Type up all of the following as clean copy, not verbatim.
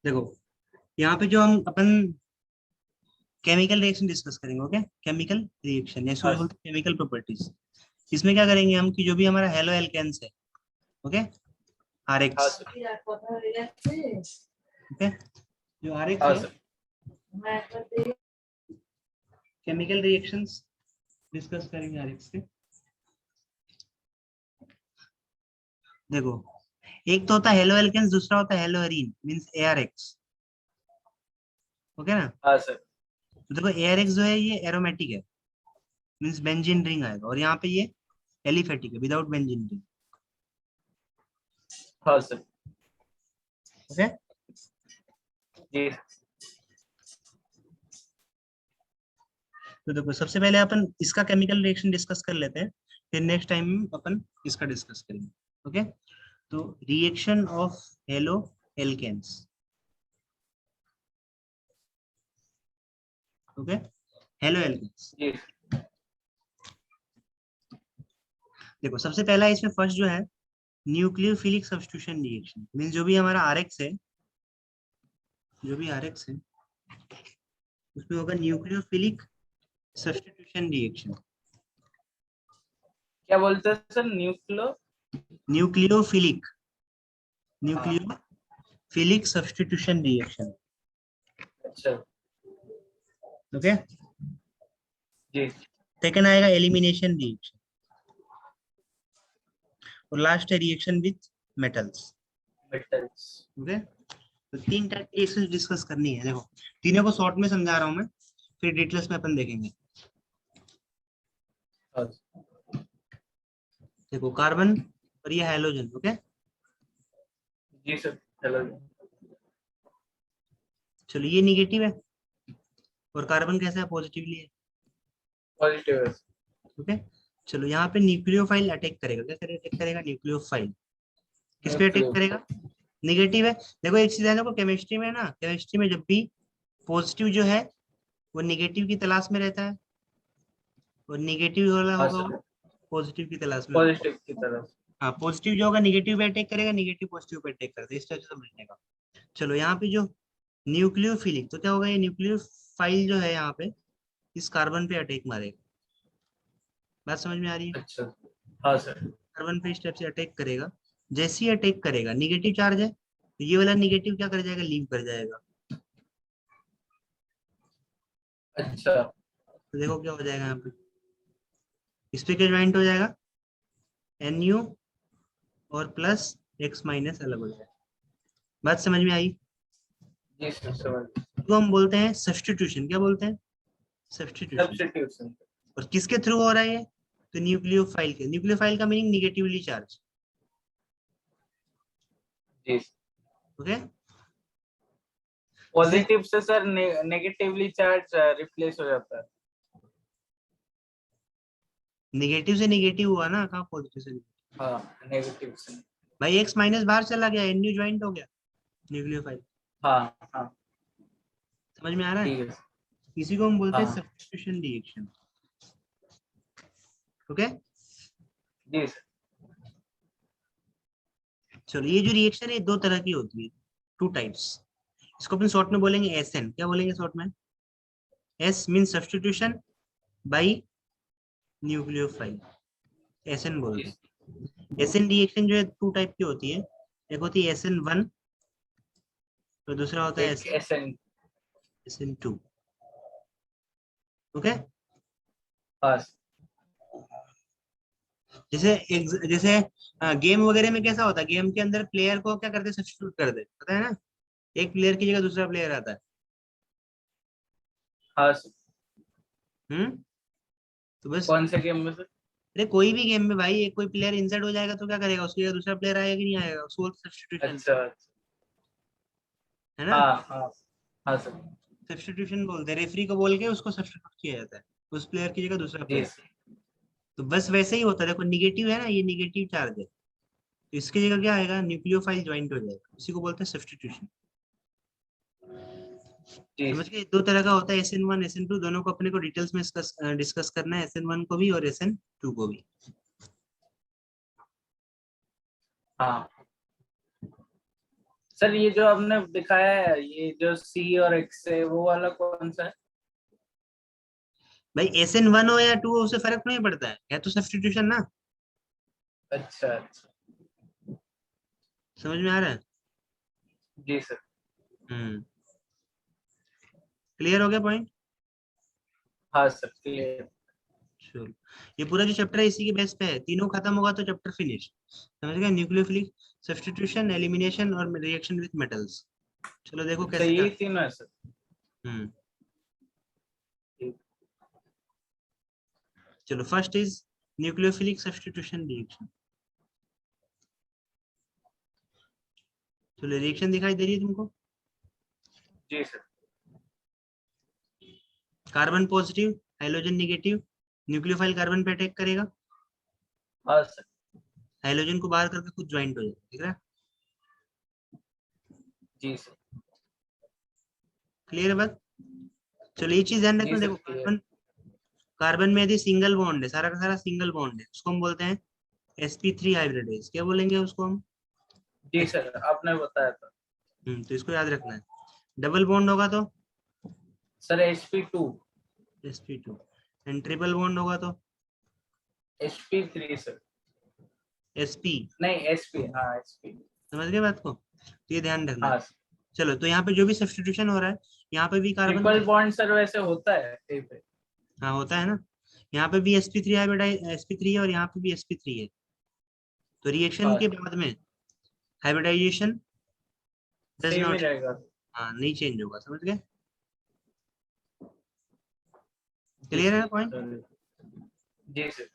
देखो यहाँ पे जो हम अपन केमिकल रिएक्शन डिस्कस करेंगे, ओके। केमिकल रिएक्शन या इसको हाँ भी बोलते हैं केमिकल प्रॉपर्टीज। इसमें क्या करेंगे हम कि जो भी हमारा हेलो एल्केन्स है, ओके, आर हाँ एक्स, ओके, जो आर एक्स हाँ है, सर। केमिकल रिएक्शंस डिस्कस करेंगे आर एक्स के। देखो एक तो होता है हेलो एल्केन्स, दूसरा होता है hello arene, means AR x, okay ना। हाँ सर। तो देखो एआर एक्स जो है ये एरोमेटिक है, मींस बेंजीन रिंग आएगा, और यहाँ पे ये एलिफेटिक है, विदाउट बेंजीन रिंग, हाँ सर। ओके। जी। तो देखो सबसे पहले अपन इसका केमिकल रिएक्शन डिस्कस कर लेते हैं, फिर नेक्स्ट टाइम अपन इसका डिस्कस करेंगे, ओके। तो reaction of haloalkanes, okay, haloalkanes. जी। देखो सबसे पहला इसमें फर्स्ट जो है न्यूक्लियोफिलिक सब्स्टिट्यूशन रिएक्शन, मींस जो भी हमारा आरएक्स है, जो भी आरएक्स है उसमें होगा न्यूक्लियोफिलिक सब्स्टिट्यूशन रिएक्शन। क्या बोलते हैं सर? न्यूक्लियो। न्यूक्लियोफिलिक, हाँ। न्यूक्लियोफिलिक सब्स्टिट्यूशन रिएक्शन, अच्छा। ओके। जी। सेकंड आएगा एलिमिनेशन रिएक्शन, और लास्ट है reaction with metals, metals. Okay. तो तीन टाइप की रिएक्शन डिस्कस करनी है। देखो तीनों को शॉर्ट में समझा रहा हूं मैं, फिर डिटेल्स में अपन देखेंगे। हाँ। देखो कार्बन और ये हाइड्रोजन, ओके। जी सर। हेलो। चलो ये निगेटिव है और कार्बन कैसा है, पॉजिटिवली है, पॉजिटिव है। ओके। चलो यहाँ पे न्यूक्लियोफाइल अटैक करेगा, क्या करेगा, अटैक करेगा न्यूक्लियोफाइल, किस पे अटैक न्यूक्लियो। करेगा, निगेटिव है। देखो एक चीज है, देखो केमिस्ट्री में ना, केमिस्ट्री में जब भी पॉजिटिव जो है वो निगेटिव की तलाश में रहता है, और निगेटिव वाला हाँ होगा सर। वो पॉजिटिव की तलाश में होगा। पॉजिटिव की तरफ। हाँ पॉजिटिव जो होगा निगेटिव पे अटैक करेगा, निगेटिव पॉजिटिव पे अटैक करता है, इस तरह से समझने का। चलो यहाँ पे जो न्यूक्लियोफिलिक, तो क्या होगा, ये न्यूक्लियोफाइल जो है यहाँ पे इस कार्बन पे अटैक मारेगा। बात समझ में आ रही है। अच्छा। हाँ सर। कार्बन पे इस टाइप से अटैक करेगा, जैसे ही अटैक करेगा निगेटिव चार्ज है तो ये वाला निगेटिव क्या कर जाएगा, लीव कर जाएगा। अच्छा। तो देखो क्या हो जाएगा यहाँ पे, इस पे क्या ज्वाइंट हो जाएगा, NU और प्लस X माइनस अलग हो जाएगा। बात समझ में आई। जी सर समझ। तो हम बोलते हैं सब्स्टिट्यूशन, क्या बोलते हैं, सब्स्टिट्यूशन। सब्स्टिट्यूशन। और किसके थ्रू हो रहा है ये, तो न्यूक्लियोफाइल के। न्यूक्लियोफाइल का मीनिंग निगेटिवली चार्ज, जी। ओके। जैसे पॉजिटिव से सर नेगेटिवली चार्ज रिप्लेस हो जाता है। निगेटिव से निगेटिव हुआ ना, कहाँ पॉजिटिव से negative? हाँ नेगेटिव से। भाई X माइनस बाहर चला गया, NU ज्वाइंट हो गया न्यूक्लियोफाइल। हाँ हाँ। समझ में आ रहा है। ठीक है। इसी को हम बोलते हैं हाँ। Substitution reaction, okay. जी सर। चलो ये जो रिएक्शन है दो तरह की होती है, टू टाइप्स। इसको अपन शॉर्ट में बोलेंगे SN, क्या बोलेंगे शॉर्ट में, S mean substitution by nucleophile, SN जी बोलते हैं। SN रिएक्शन जो है टू टाइप की होती है, एक होती है SN1 और दूसरा होता है एक एसएन। SN2, okay. हाँ। जैसे गेम वगैरह में कैसा होता है, गेम के अंदर प्लेयर को क्या करते हैं, सब्स्टिट्यूट कर दे, पता है ना, एक प्लेयर की जगह दूसरा प्लेयर आता है। हाँ सर। तो बस, कौन से गेम में सर? अरे कोई भी गेम में भाई, एक कोई प्लेयर इंजर्ड हो जाएगा तो क्या करेगा, उसकी जगह दूसरा प्लेयर आएगा कि नहीं आएगा, उसको सब्स्टिट्यूशन, अच्छा। है ना। हाँ हाँ। हाँ सर। सब्स्टिट्यूशन बोलते हैं, रेफरी को बोल के उसको सब्स्टिट्यूट किया जाता है, उस प्लेयर की जगह दूसरा जी प्लेयर। सर। तो बस वैसे ही होता है, देखो निगेटिव है ना, ये निगेटिव चार्ज है, तो इसकी जगह क्या आएगा, न्यूक्लियोफाइल ज्वाइंट हो जाएगा, इसी को बोलते हैं सब्स्टिट्यूशन। जी समझ सर। गए, दो तरह का होता है, SN1 SN2, दोनों को अपने को डिटेल्स में डिस्कस करना है, SN1 को भी और SN2 को भी। हाँ सर ये जो आपने दिखाया है, ये जो सी और एक्स है, वो वाला कौन सा है? भाई SN1 हो या 2 हो उससे फर्क नहीं पड़ता है तो सब्स्टिट्यूशन ना। अच्छा अच्छा। समझ में आ रहा है? जी सर। हम्म। क्लियर हो गया पॉइंट? हाँ सर, क्लियर। चलो, ये पूरा जो चैप्टर है इसी के बेस पे है, तीनों खत्म होगा तो चैप्टर फिनिश। समझ गए? न्यूक्लियोफिलिक सब्स्टिट्यूशन, एलिमिनेशन और रिएक्शन विद मेटल्स। चलो देखो अच्छा, कैसे यही कर। तीनों है सर? हम्म। ठीक। चलो first is nucleophilic substitution reaction. चलो रिएक्शन दिखाई दे रही है तुमको? जी sir. Carbon positive, hydrogen negative, nucleophile carbon पे अटैक करेगा, हाँ सर। हाइड्रोजन को बाहर करके खुद ज्वाइंट हो जाएगा। ठीक है? जी सर। क्लियर है बात? चलो ये चीज ध्यान जी रखना, सर, देखो क्लियर। कार्बन, कार्बन में यदि सिंगल बॉन्ड है, सारा का सारा सिंगल बॉन्ड है, उसको हम बोलते हैं sp3 हाइब्रिडेज। क्या बोलेंगे उसको हम? जी SP। सर, आपने बताया था। तो इसको याद रखना है। डबल बॉन्ड होगा तो sir sp2। sp2, and triple bond होगा तो sp3 सर। sp। नहीं, sp, हाँ sp। समझ गए बात को? तो ये ध्यान रखना है। हाँ सर। चलो तो यहाँ पे जो भी सब्स्टिट्यूशन हो रहा है, यहाँ पे भी कार्बन का, ट्रिपल बॉन्ड सर वैसे होता है कहीं पे? हाँ होता है ना, यहाँ पे भी sp3 हाइब्रिडाइज, sp3 है और यहाँ पे भी sp3 है। तो रिएक्शन हाँ के सर, बाद में हाइब्रिडाइजेशन डज सेम ही नॉट, रहेगा। हाँ नहीं चेंज होगा। समझ गए? जी क्लियर है पॉइंट? सर। जी सर।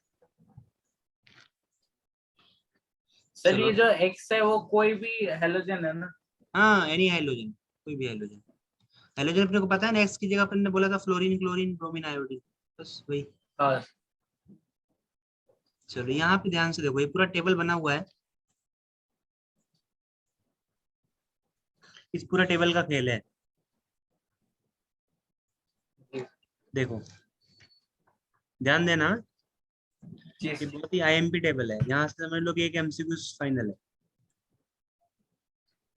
सर चलो ये जो एक्स है वो कोई भी हेलोजन है ना? हाँ, एनी हाइड्रोजन, कोई भी हाइड्रोजन। हाइड्रोजन अपने को पता है ना, एक्स की जगह अपन ने बोला था फ्लोरीन, क्लोरीन, ब्रोमीन, आयोडीन, बस वही। हाँ। चलो यहाँ पे ध्यान से देखो, ये पूरा टेबल बना हुआ है, इस पूरा टेबल का खेल है। जी। देखो ध्यान देना, जी ये सर। बहुत ही IMP टेबल है, यहाँ से समझ लो कि एक MCQ फाइनल है।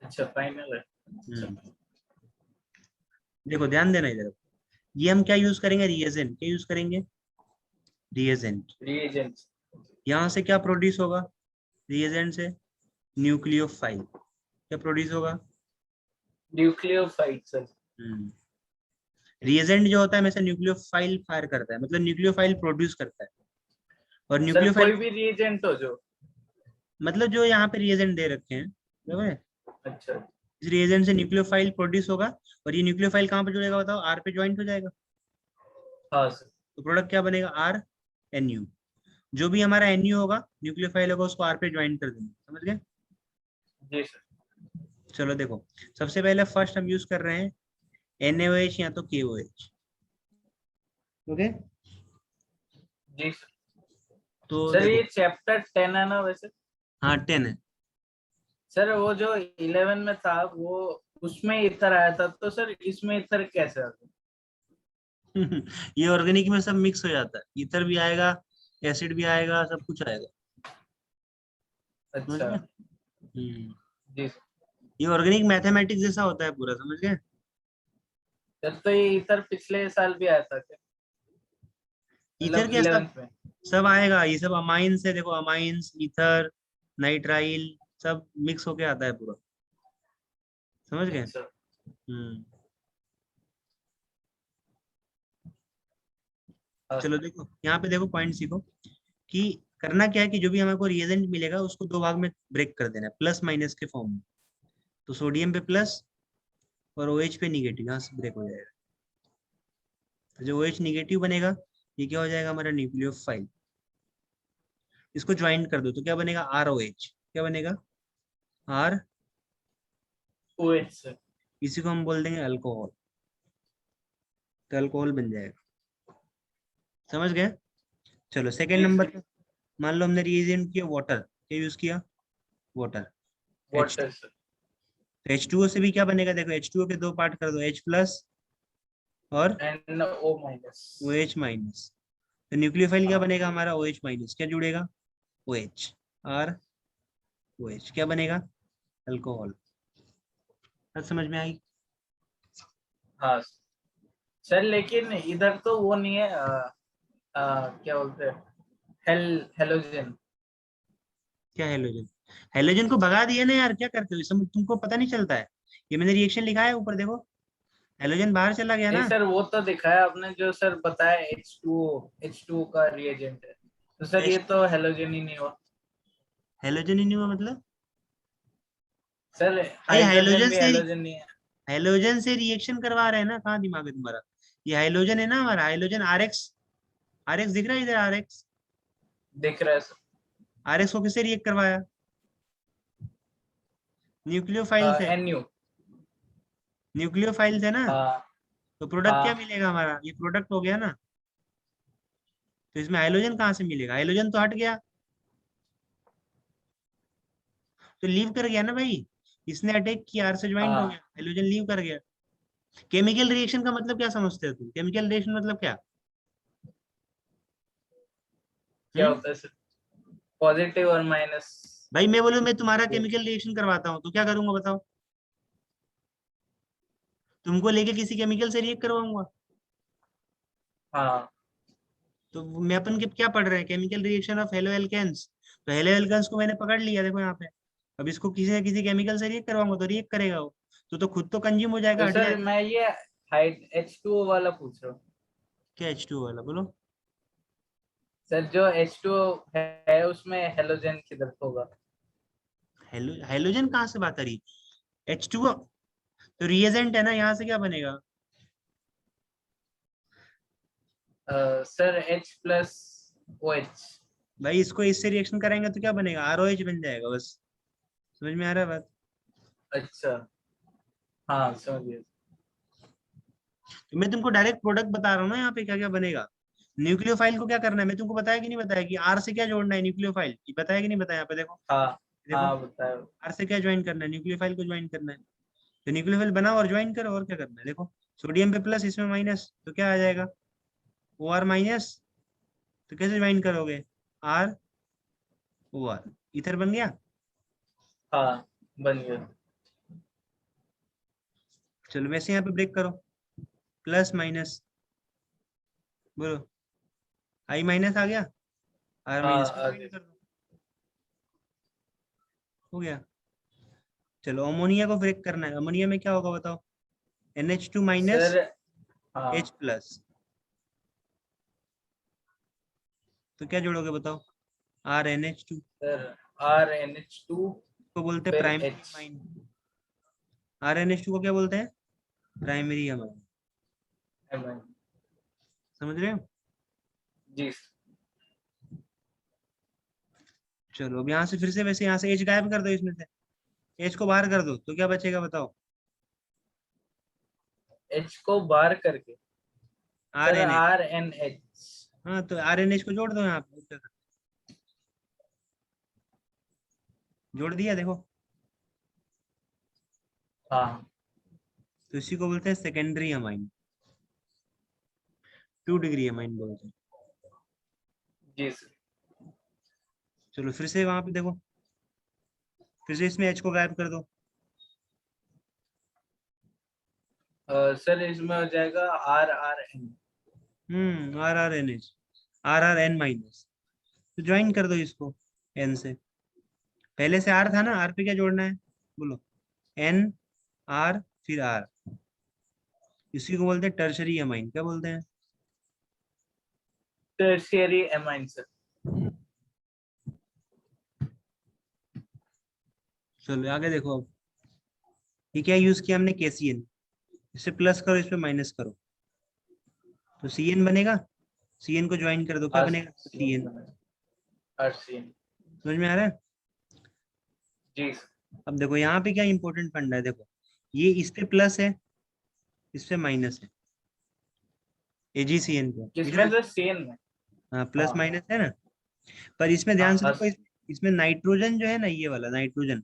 अच्छा, फाइनल है। अच्छा। हम्म। देखो ध्यान देना इधर, ये हम क्या यूज करेंगे? रिएजेंट। क्या यूज करेंगे? रिएजेंट। रिएजेंट। यहाँ से क्या प्रोड्यूस होगा रिएजेंट से? न्यूक्लियोफाइल। क्या प्रोड्यूस होगा? न्यूक्लियोफाइड सर। हम्म। रिएजेंट जो होता है हमेशा न्यूक्लियोफाइल फायर करता है, मतलब न्यूक्लियोफाइल प्रोड्यूस करता है। और सर न्यूक्लियोफाइल कोई भी रिएजेंट हो जो। मतलब जो यहाँ पे रिएजेंट दे रखे हैं, देखो है? अच्छा। इस रिएजेंट से न्यूक्लियोफाइल प्रोड्यूस होगा, और ये न्यूक्लियोफाइल कहाँ पे जुड़ेगा बताओ? आर पे ज्वाइंट हो जाएगा। हाँ सर। तो प्रोडक्ट क्या बनेगा? RNU। जो भी हमारा NU होगा, न्यूक्लियोफाइल होगा, उसको R पे ज्वाइन कर देंगे। समझ गए? जी सर। चलो देखो, सबसे पहले फर्स्ट हम यूज कर रहे हैं NaOH या तो KOH। ओके? जी सर। तो सर देखो, ये चैप्टर 10 है ना वैसे? हाँ 10 है। सर वो जो 11 में था वो, उसमें इथर आया था, तो सर इसमें इथर कैसे आ गया? ये ऑर्गेनिक में सब मिक्स हो जाता है, ईथर भी आएगा, एसिड भी आएगा, सब कुछ आएगा। समझ अच्छा। गए? जी सर। ये ऑर्गेनिक मैथमेटिक्स जैसा होता है पूरा। समझ गए? सर तो ये इथर पिछले साल भी आया था क्या? ईथर मतलब क्या, सब 11th में? सब आएगा, ये सब अमाइंस है। देखो अमाइंस, ईथर, नाइट्राइल, सब मिक्स होके आता है पूरा। समझ गए? अच्छा। हाँ चलो सर। देखो यहाँ पे देखो पॉइंट सीखो कि करना क्या है कि जो भी हमारे को रिएजेंट मिलेगा उसको दो भाग में ब्रेक कर देना है, प्लस माइनस के फॉर्म में। तो सोडियम पे प्लस और OH पे निगेटिव, यहाँ से ब्रेक हो जाएगा। तो जो OH निगेटिव बनेगा, ये क्या हो जाएगा? हमारा न्यूक्लियोफाइल। इसको ज्वाइन कर दो तो क्या बनेगा? ROH। क्या बनेगा? R। OH sir. इसी को हम बोल देंगे अल्कोहल। तो अल्कोहल बन जाएगा। समझ गए? चलो सेकेंड जी नंबर सर। पे, मान लो हमने रिएजेंट किया वाटर। क्या यूज किया? वाटर। Water sir. तो H2O से भी क्या बनेगा? देखो H2O के दो पार्ट कर दो, H प्लस और and O minus. OH minus. तो न्यूक्लियोफाइल क्या हाँ। बनेगा हमारा? OH minus. क्या जुड़ेगा? OH। R OH क्या बनेगा? अल्कोहल। बात समझ में आई? हाँ सर, लेकिन इधर तो वो नहीं है, क्या बोलते हैं, हेलोजन। क्या हेलोजन? हेलोजन को भगा दिया ना यार, क्या करते हो सब, तुमको पता नहीं चलता है? ये मैंने रिएक्शन लिखा है ऊपर देखो, हेलोजन बाहर चला गया नहीं ना। सर, वो तो दिखाया आपने, जो सर बताया H2O का रिएजेंट है, तो सर ये तो हेलोजन ही नहीं हुआ हेलोजन ही नहीं हुआ मतलब? सर। भाई हाइड्रोजन हाइड्रोजन भी से, हेलोजन नहीं है। हेलोजन से रिएक्शन करवा रहे हैं ना, कहाँ दिमाग है तुम्हारा? ये हाइड्रोजन है ना हमारा, हाइड्रोजन आरएक्स, आरएक्स दिख रहा है इधर, आरएक्स। दिख रहा है सर। आरएक्स को किससे रिएक्ट करवाया? न्यूक्लियोफाइल से। NU। न्यूक्लियोफाइल से ना। हाँ तो प्रोडक्ट क्या हाँ मिलेगा हमारा, ये प्रोडक्ट हो गया ना। तो इसमें हाइड्रोजन कहाँ से मिलेगा, हाइड्रोजन तो हट गया, तो लीव कर गया ना भाई। इसने अटैक किया, आर से ज्वाइंट हो गया, हाँ। हाइड्रोजन लीव कर गया। केमिकल रिएक्शन का मतलब क्या समझते हो तुम? केमिकल रिएक्शन मतलब क्या? क्या हम्म? होता है सर? पॉजिटिव और माइनस। भाई मैं बोलूं मैं तुम्हारा केमिकल रिएक्शन करवाता हूँ तो क्या करूंगा बताओ? तुमको लेके किसी केमिकल से रिएक्ट करवाऊंगा। हाँ तो मैं अपन के क्या पढ़ रहे हैं, chemical reaction of haloalkanes. तो हेलो एल्केन्स को मैंने पकड़ लिया देखो यहाँ पे। अब इसको किसी न किसी केमिकल से रिएक्ट करवाऊंगा तो रिएक्ट करेगा वो। तो खुद तो कंज्यूम हो जाएगा, तो हट सर, जाएगा। मैं ये हाइड H2O वाला पूछ रहा हूँ। क्या H2 वाला बोलो? सर, जो H2O है उसमें हेलोजन किधर होगा? हेलोजन कहाँ से बात आ रही? H2O तो रिएजेंट है ना, यहाँ से क्या बनेगा? Sir H+OH। भाई इसको इससे रिएक्शन कराएंगे तो क्या बनेगा, ROH बन जाएगा बस। समझ में आ रहा है बात? अच्छा, हाँ समझ गया। तो मैं तुमको डायरेक्ट प्रोडक्ट बता रहा हूँ ना, यहाँ पे क्या क्या बनेगा। न्यूक्लियोफाइल को क्या करना है, मैं तुमको बताया कि नहीं बताया कि आर से क्या जोड़ना है न्यूक्लियोफाइल, बताया कि नहीं बताया? यहाँ पे देखो, हाँ देखो हाँ, बताओ। आर से क्या ज्वाइन करना है, न्यूक्लियोफाइल को ज्वाइन करना है। तो न्यूक्लियोफाइल बनाओ और ज्वाइन करो, और क्या करना है देखो। सोडियम पे प्लस, इसमें माइनस, तो क्या आ जाएगा, OR माइनस। तो कैसे ज्वाइन करोगे, ROR, इथर बन गया। हाँ, बन गया। चलो वैसे यहाँ पे ब्रेक करो, प्लस माइनस, बोलो, I माइनस आ गया, R हाँ, माइनस, ज्वाइन आगे। कर दो, हो गया। चलो अमोनिया को ब्रेक करना है, अमोनिया में क्या होगा बताओ, NH2 माइनस सर H हाँ प्लस। तो क्या जोड़ोगे बताओ, RNH2 सर, RNH2 को बोलते हैं फिर प्राइमरी H। अमाइन। RNH2 को क्या बोलते हैं, प्राइमरी अमाइन। Mn। समझ रहे हो? जी। चलो अब यहाँ से फिर से वैसे यहाँ से H गायब कर दो, इसमें से H को बाहर कर दो तो क्या बचेगा बताओ, H को बार करके R sir N H RNH। हाँ तो RNH को जोड़ दो यहाँ पे, जोड़ दिया देखो। हाँ। तो इसी को बोलते हैं सेकेंडरी अमाइन, 2 डिग्री अमाइन बोलते हैं। जी सर। चलो फिर से वहां पे देखो, फिर से इसमें H को गायब कर दो। सर, इसमें हो जाएगा RRN। RRNH, RRN minus. तो ज्वाइन कर दो इसको N से, पहले से R था ना, R पे क्या जोड़ना है बोलो, N, R, फिर R। इसी को बोलते हैं टर्शरी अमाइन, क्या बोलते हैं? Tertiary amine sir. चलो आगे देखो अब, ये क्या यूज किया हमने, KCN। इसे प्लस करो, इस पे माइनस करो, तो CN बनेगा। CN को ज्वाइन कर दो, क्या बनेगा, RCN CN। बना। RCN। समझ में आ रहा है? जी सर। अब देखो यहाँ पे क्या इंपॉर्टेंट फंडा है, देखो ये इस पे प्लस है, इस पे माइनस है, AgCN पे दिख रहा किसमें है? सर? CN में। हाँ प्लस हाँ माइनस है ना। पर इसमें ध्यान से हाँ देखो, इसमें नाइट्रोजन जो है ना, ये वाला नाइट्रोजन,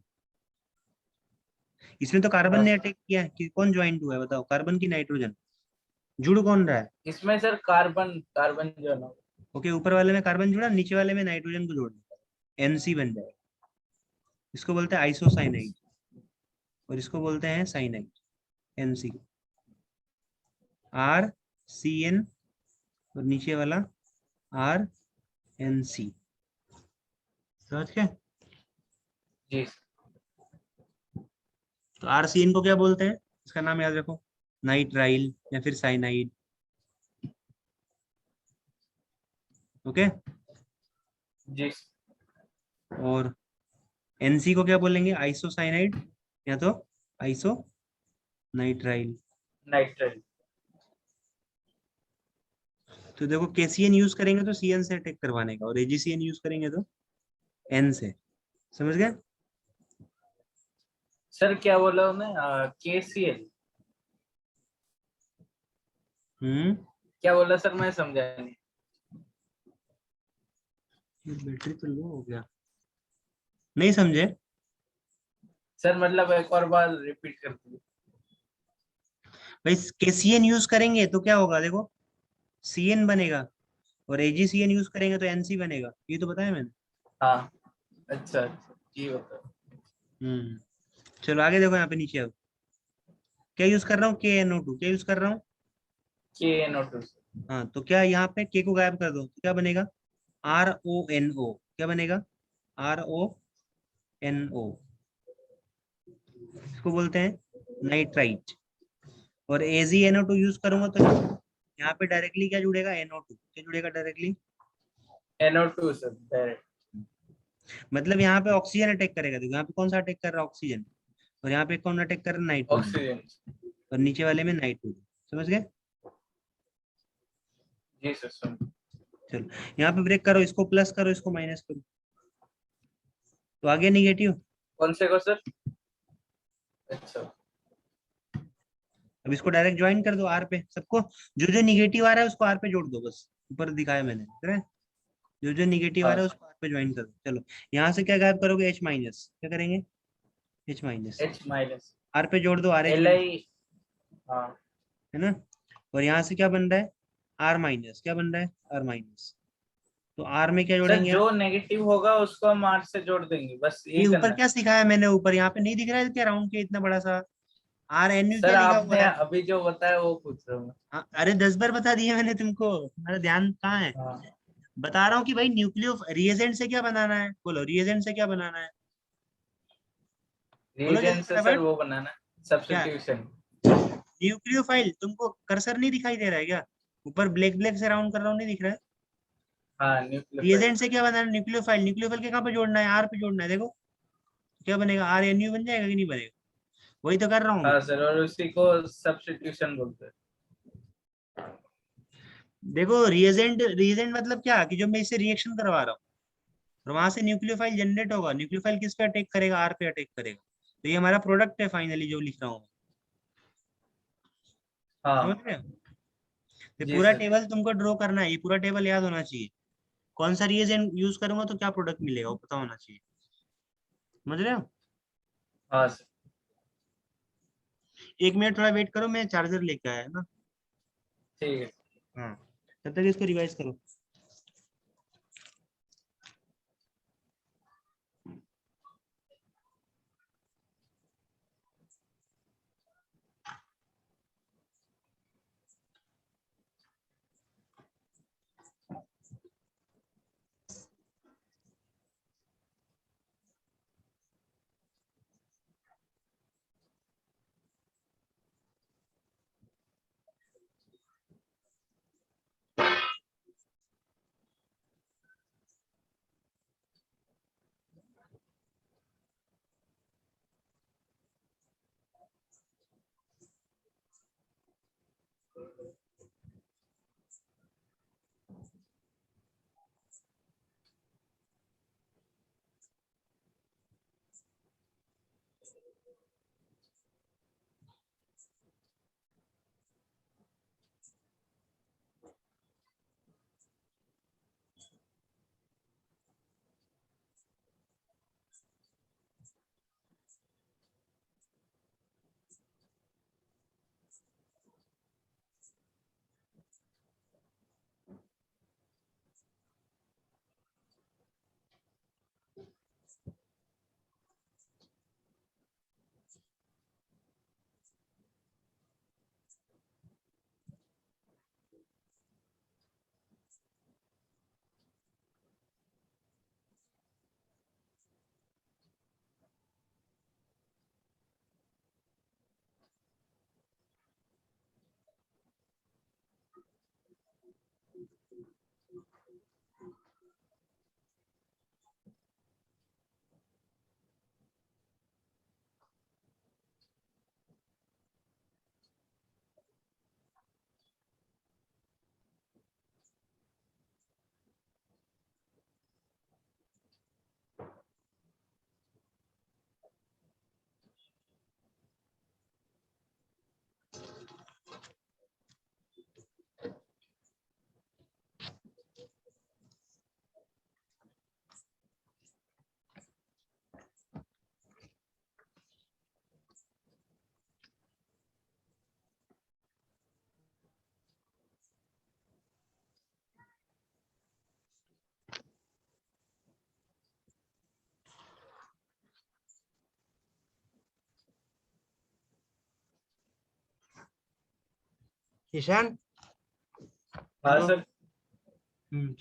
इसमें तो कार्बन हाँ ने सर। अटैक किया है, कि कौन ज्वाइंट हुआ है बताओ, कार्बन की नाइट्रोजन, जुड़ कौन रहा है? इसमें सर कार्बन कार्बन जो है ना। ओके, ऊपर वाले में कार्बन जुड़ा, नीचे वाले में नाइट्रोजन को जोड़ दिया, NC बन जाएगा। इसको बोलते हैं आइसोसाइनाइड। और इसको बोलते हैं cyanide, NC. R C N और नीचे वाला आर एन सी। समझ गए? जी तो आर सी एन को क्या बोलते हैं, इसका नाम याद रखो, नाइट्राइल या फिर साइनाइड। ओके। जी और एनसी को क्या बोलेंगे, आइसोसाइनाइड या तो आइसो नाइट्राइल। नाइट्राइल। तो देखो केसीएन यूज करेंगे तो सीएन से अटैक करवाने का, और एजीसीएन यूज करेंगे तो एन से। समझ गए? सर क्या बोला उन्हें, KCl? हम्म। क्या बोला सर, मैं समझा नहीं। बैटरी तो लो हो गया, नहीं समझे? सर मतलब एक और बार रिपीट कर दीजिए। भाई केसीएन यूज करेंगे तो क्या होगा, देखो सीएन बनेगा, और एजीसीएन यूज करेंगे तो एनसी बनेगा, ये तो बताया मैंने। हाँ अच्छा अच्छा, जी बताओ। हम्म। चलो आगे देखो, यहाँ पे नीचे अब क्या यूज कर रहा हूँ, KNO2 क्या यूज कर रहा हूँ। KNO2। हाँ तो क्या यहाँ पे के को गायब कर दो तो क्या बनेगा, RONO। क्या बनेगा, RONO। इसको बोलते हैं नाइट्राइट। और AgNO2 यूज करूंगा तो यहाँ पे डायरेक्टली क्या जुड़ेगा, NO2 क्या जुड़ेगा डायरेक्टली। NO2 sir direct. मतलब यहाँ पे ऑक्सीजन अटैक करेगा, देखो यहाँ पे कौन सा अटैक कर रहा है, ऑक्सीजन। और यहाँ पे कौन अटैक कर रहा है, नाइट्रोजन। ऑक्सीजन। और नीचे वाले में नाइट्रोजन। समझ गए? जी सर सुन। चलो यहाँ पे ब्रेक करो, इसको प्लस करो, इसको माइनस करो, तो आगे निगेटिव। कौन से को सर? अच्छा। अब इसको डायरेक्ट ज्वाइन कर दो आर पे सबको, जो जो निगेटिव आ रहा है उसको आर पे जोड़ दो, बस ऊपर दिखाया मैंने, ठीक है? जो जो निगेटिव आ हाँ रहा है सर। उसको आर पे ज्वाइन कर दो। चलो यहाँ से क्या गायब करोगे, H माइनस, क्या करेंगे, H माइनस। H-। आर पे जोड़ दो, RH बन, Li। हाँ है ना? और यहाँ से क्या बन रहा है, आर माइनस, क्या बन रहा है, आर माइनस। तो आर में क्या सर, जोड़ेंगे आप, जो नेगेटिव होगा उसको हम R से जोड़ देंगे, बस ये यही ऊपर करना है। क्या सिखाया मैंने, ऊपर यहाँ पे नहीं दिख रहा है क्या, राउंड के इतना बड़ा सा RNU सर क्या लिखा हुआ आपने है। अभी जो बताया वो पूछ रहा हूँ मैं। हाँ, अरे 10 बार बता दिया मैंने तुमको, तुम्हारा ध्यान कहाँ है। हाँ। बता रहा हूँ कि भाई न्यूक्लियो रिएजेंट से क्या बनाना है, बोलो रिएजेंट से क्या बनाना है, बोलो जल्दी रिएजेंट से सर फटाफट। वो बनाना, क्या, सब्स्टिट्यूशन। न्यूक्लियोफाइल, तुमको कर्सर नहीं दिखाई दे रहा है क्या, ऊपर ब्लैक ब्लैक से राउंड कर रहा हूँ, नहीं दिख रहा है। हाँ न्यूक्लियोफाइल। रिएजेंट से क्या बनाना है, न्यूक्लियोफाइल, न्यूक्लियोफाइल के कहाँ पे जोड़ना है, आर पे जोड़ना है, देखो क्या बनेगा, RNU बन जाएगा कि नहीं बनेगा, वही तो कर रहा हूँ मैं। हाँ सर, और उसी को सब्स्टिट्यूशन बोलते हैं। देखो रिएजेंट, रिएजेंट मतलब क्या, कि जो मैं इससे रिएक्शन करवा रहा हूँ, और वहां से न्यूक्लियोफाइल जनरेट होगा, न्यूक्लियोफाइल किस पे अटैक करेगा, आर पे अटैक करेगा। तो ये हमारा प्रोडक्ट है फाइनली जो लिख रहा हूँ, समझ हाँ। रहे हो? ये जी पूरा सर। टेबल तुमको ड्रॉ करना है, ये पूरा टेबल याद होना चाहिए, कौन सा रिएजेंट यूज करूंगा तो क्या प्रोडक्ट मिलेगा वो पता होना चाहिए। समझ रहे हो? हाँ सर। 1 मिनट थोड़ा वेट करो, मैं चार्जर लेके आया है ना। ठीक है। हाँ, तब तक इसको रिवाइज करो। ईशान हाँ हेलो। सर।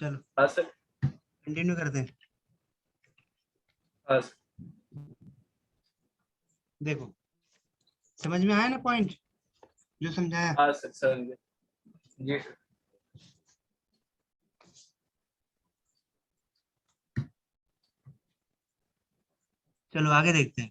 चलो हाँ सर। कंटिन्यू करते हैं। हाँ सर। देखो समझ में आया ना पॉइंट जो समझाया? हाँ सर समझ गए। जी सर। चलो आगे देखते हैं।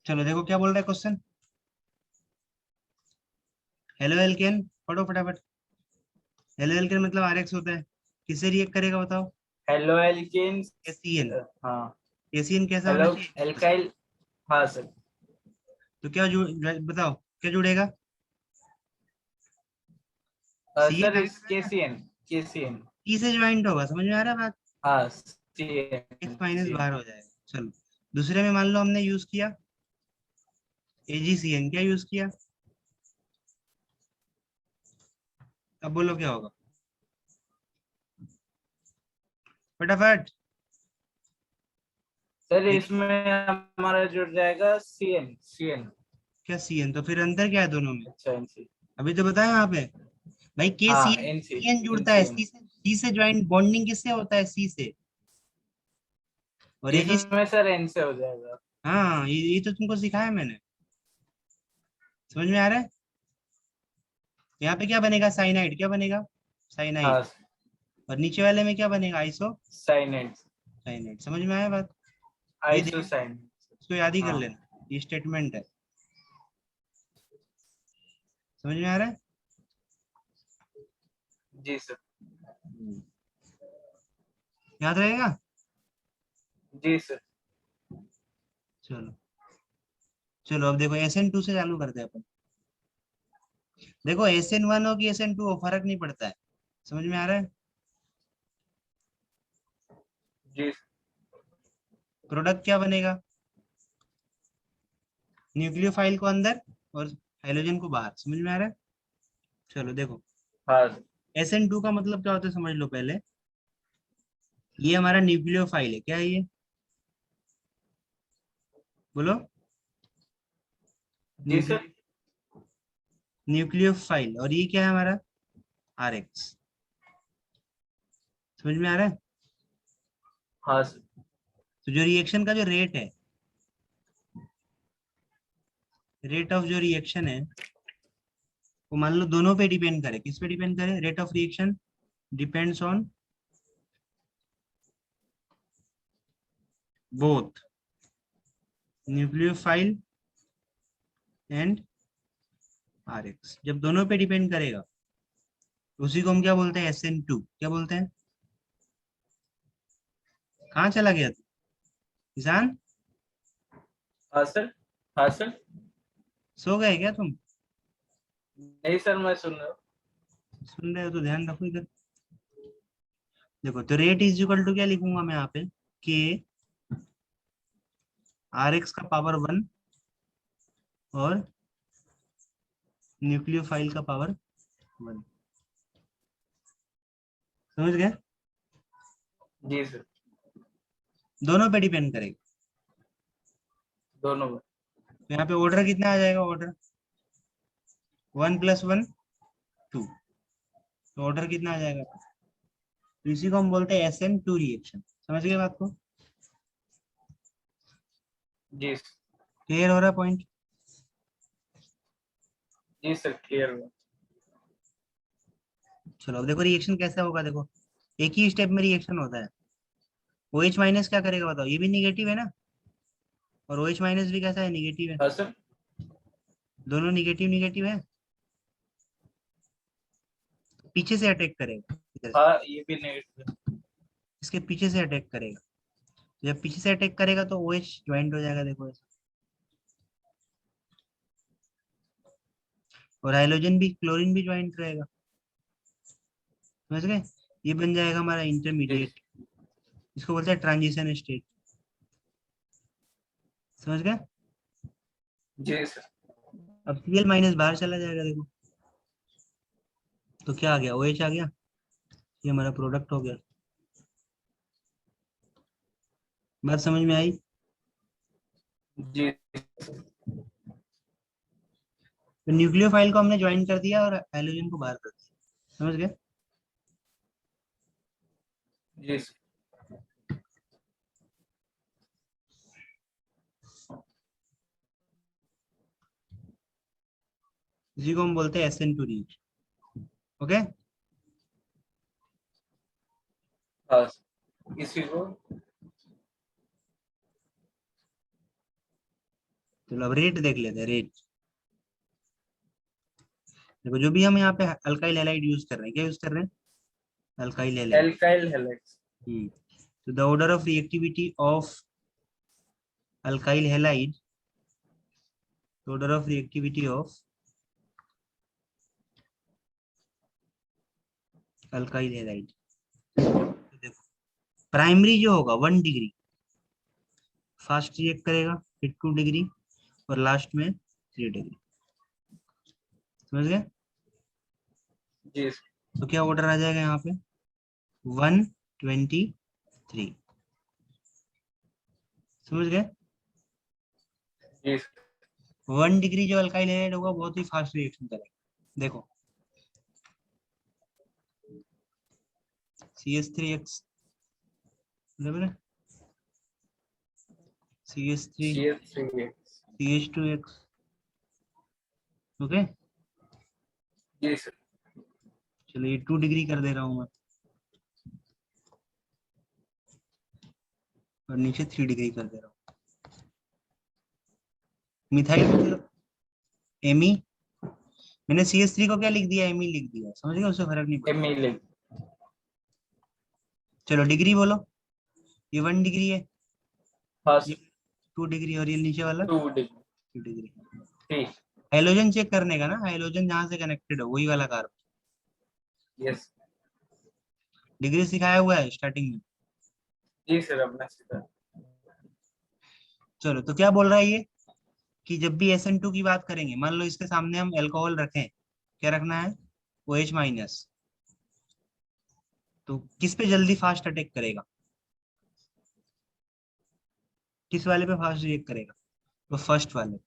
चलो देखो क्या बोल रहा है क्वेश्चन। हेलो एल्केन पढ़ो फटाफट। हेलो एल्केन मतलब आरएक्स होता है, किससे रिएक्ट करेगा बताओ? Haloalkanes. एसीएन। हाँ। एसीएन कैसा होना हेलो चाहिए? एल्काइल। हाँ सर। तो क्या बताओ क्या जुड़ेगा? सीएन सर आएगा इस ना? केसीएन। केसीएन। ई से ज्वाइंट होगा, समझ में आ रहा है बात? हाँ एक्स सीएन माइनस सीएन। बाहर हो जाएगा। चलो दूसरे में मान लो हमने यूज किया एजीसीएन, क्या यूज किया? अब बोलो क्या होगा फटाफट। सर एजी इसमें हमारा जुड़ जाएगा सीएन सीएन। क्या सीएन? तो फिर अंतर क्या है दोनों में? अच्छा एनसी। अभी तो बताया यहाँ पे भाई के हाँ सीएन एनसी। सीएन जुड़ता है एनसीएन। सी से ज्वाइंट बॉन्डिंग किससे होता है? सी से। और एजी इसमें सर एन से हो जाएगा। हाँ ये तो तुमको सिखाया मैंने, समझ में आ रहा है? यहाँ पे क्या बनेगा? साइनाइड। क्या बनेगा? साइनाइड। हाँ और नीचे वाले में क्या बनेगा? Isocyanate. साइनाइड। समझ में आया बात? ये आइसो ध्यान, साइन। इसको याद ही कर हाँ। लेना, ये स्टेटमेंट है। समझ में आ रहा है? जी सर। हम्म, याद रहेगा? जी सर। चलो चलो अब देखो SN2 से चालू करते हैं अपन। देखो SN1 हो कि SN2 हो फर्क नहीं पड़ता है, समझ में आ रहा है? जी प्रोडक्ट क्या बनेगा? न्यूक्लियोफाइल को अंदर और हाइड्रोजन को बाहर। समझ में आ रहा है? चलो देखो हाँ सर। SN2 का मतलब क्या होता है समझ लो पहले। ये हमारा न्यूक्लियोफाइल है, क्या है ये? बोलो। जी सर। न्यूक्लियोफाइल। और ये क्या है हमारा? RX। समझ में आ रहा है? हाँ सर। तो जो रिएक्शन का जो रेट है, रेट ऑफ जो रिएक्शन है वो मान लो दोनों पे डिपेंड करे। किस पे डिपेंड करे? Rate of reaction depends on both nucleophile and RX। जब दोनों पे डिपेंड करेगा उसी को हम क्या बोलते हैं? SN2। क्या बोलते हैं? कहाँ चला गया तू किसान? हाँ सर। हाँ सर। सो गए क्या तुम? नहीं सर मैं सुन रहा हूँ। सुन रहे हो तो ध्यान रखो इधर। देखो तो रेट इज इक्वल टू क्या लिखूंगा मैं यहाँ पे? के RX का पावर 1 और न्यूक्लियोफाइल का पावर 1। समझ गए? जी सर। दोनों पे डिपेंड करेगा। दोनों में। तो यहाँ पे ऑर्डर कितना आ जाएगा? ऑर्डर 1 + 1 2। तो ऑर्डर कितना आ जाएगा? तो इसी को हम बोलते हैं SN2 रिएक्शन। समझ गए बात को? जी क्लियर हो रहा है पॉइंट? जी सर क्लियर हुआ। चलो अब देखो रिएक्शन कैसा होगा। देखो एक ही स्टेप में रिएक्शन होता है। OH माइनस क्या करेगा बताओ? ये भी निगेटिव है ना, और OH माइनस भी कैसा है? निगेटिव है। हाँ सर। दोनों निगेटिव निगेटिव है। पीछे से अटैक करेगा इधर से, हाँ ये भी नेगेटिव। इसके पीछे से अटैक करेगा। जब पीछे से अटैक करेगा तो OH ज्वाइंट हो जाएगा, देखो ऐसे। और हाइड्रोजन भी, क्लोरीन भी ज्वाइंट रहेगा। समझ गए? ये बन जाएगा हमारा जी इंटरमीडिएट। इसको बोलते हैं ट्रांजिशन स्टेट। समझ गए? जी सर। अब Cl माइनस बाहर चला जाएगा देखो। तो क्या आ गया, OH आ गया, ये हमारा प्रोडक्ट हो गया। बात समझ में आई? जी तो न्यूक्लियोफाइल को हमने ज्वाइन कर दिया और हाइड्रोजन को बाहर कर दिया, समझ गए? जी इसी को हम बोलते हैं SN2 रिएक्शन। ओके, हाँ इसी को चलो अब रेट देख लेते हैं, रेट। देखो जो भी हम यहाँ पे अल्काइल हैलाइड यूज कर रहे हैं, क्या यूज कर रहे हैं? Alkyl halide. Alkyl halides. तो the order of reactivity of alkyl halide, order of reactivity of alkyl halide, देखो प्राइमरी जो होगा 1 डिग्री, फास्ट रिएक्ट करेगा, फिर 2 डिग्री, और लास्ट में 3 डिग्री। समझ गए? जी तो क्या ऑर्डर आ जाएगा यहाँ पे? 123। समझ गए? जी 1 डिग्री जो अल्काइल हैलाइड होगा बहुत ही फास्ट रिएक्शन करेगा। देखो CH3X, बराबर है, CH3 CH3X। CH2X। ओके, जी सर। चलिए 2 डिग्री कर दे रहा हूँ मैं, और नीचे 3 डिग्री कर दे रहा हूँ। मिथाइल मतलब एमी, मैंने CH3 को क्या लिख दिया, एमी लिख दिया, समझ गए? उससे फर्क नहीं पड़ता। एमिलिक। चलो डिग्री बोलो, ये 1 डिग्री है, ये फर्स्ट 2 डिग्री, और ये नीचे वाला 2 डिग्री 2 डिग्री। 3। हाइड्रोजन चेक करने का ना, हाइड्रोजन जहां से कनेक्टेड हो वही वाला कार्बन। यस। डिग्री सिखाया हुआ है स्टार्टिंग में। जी सर अपना सीधा। चलो तो क्या बोल रहा है ये, कि जब भी SN2 की बात करेंगे, मान लो इसके सामने हम अल्कोहल रखें, क्या रखना है? OH माइनस, तो किस पे जल्दी फास्ट अटैक करेगा? किस वाले पे फास्ट रिएक्ट करेगा? तो फर्स्ट वाले,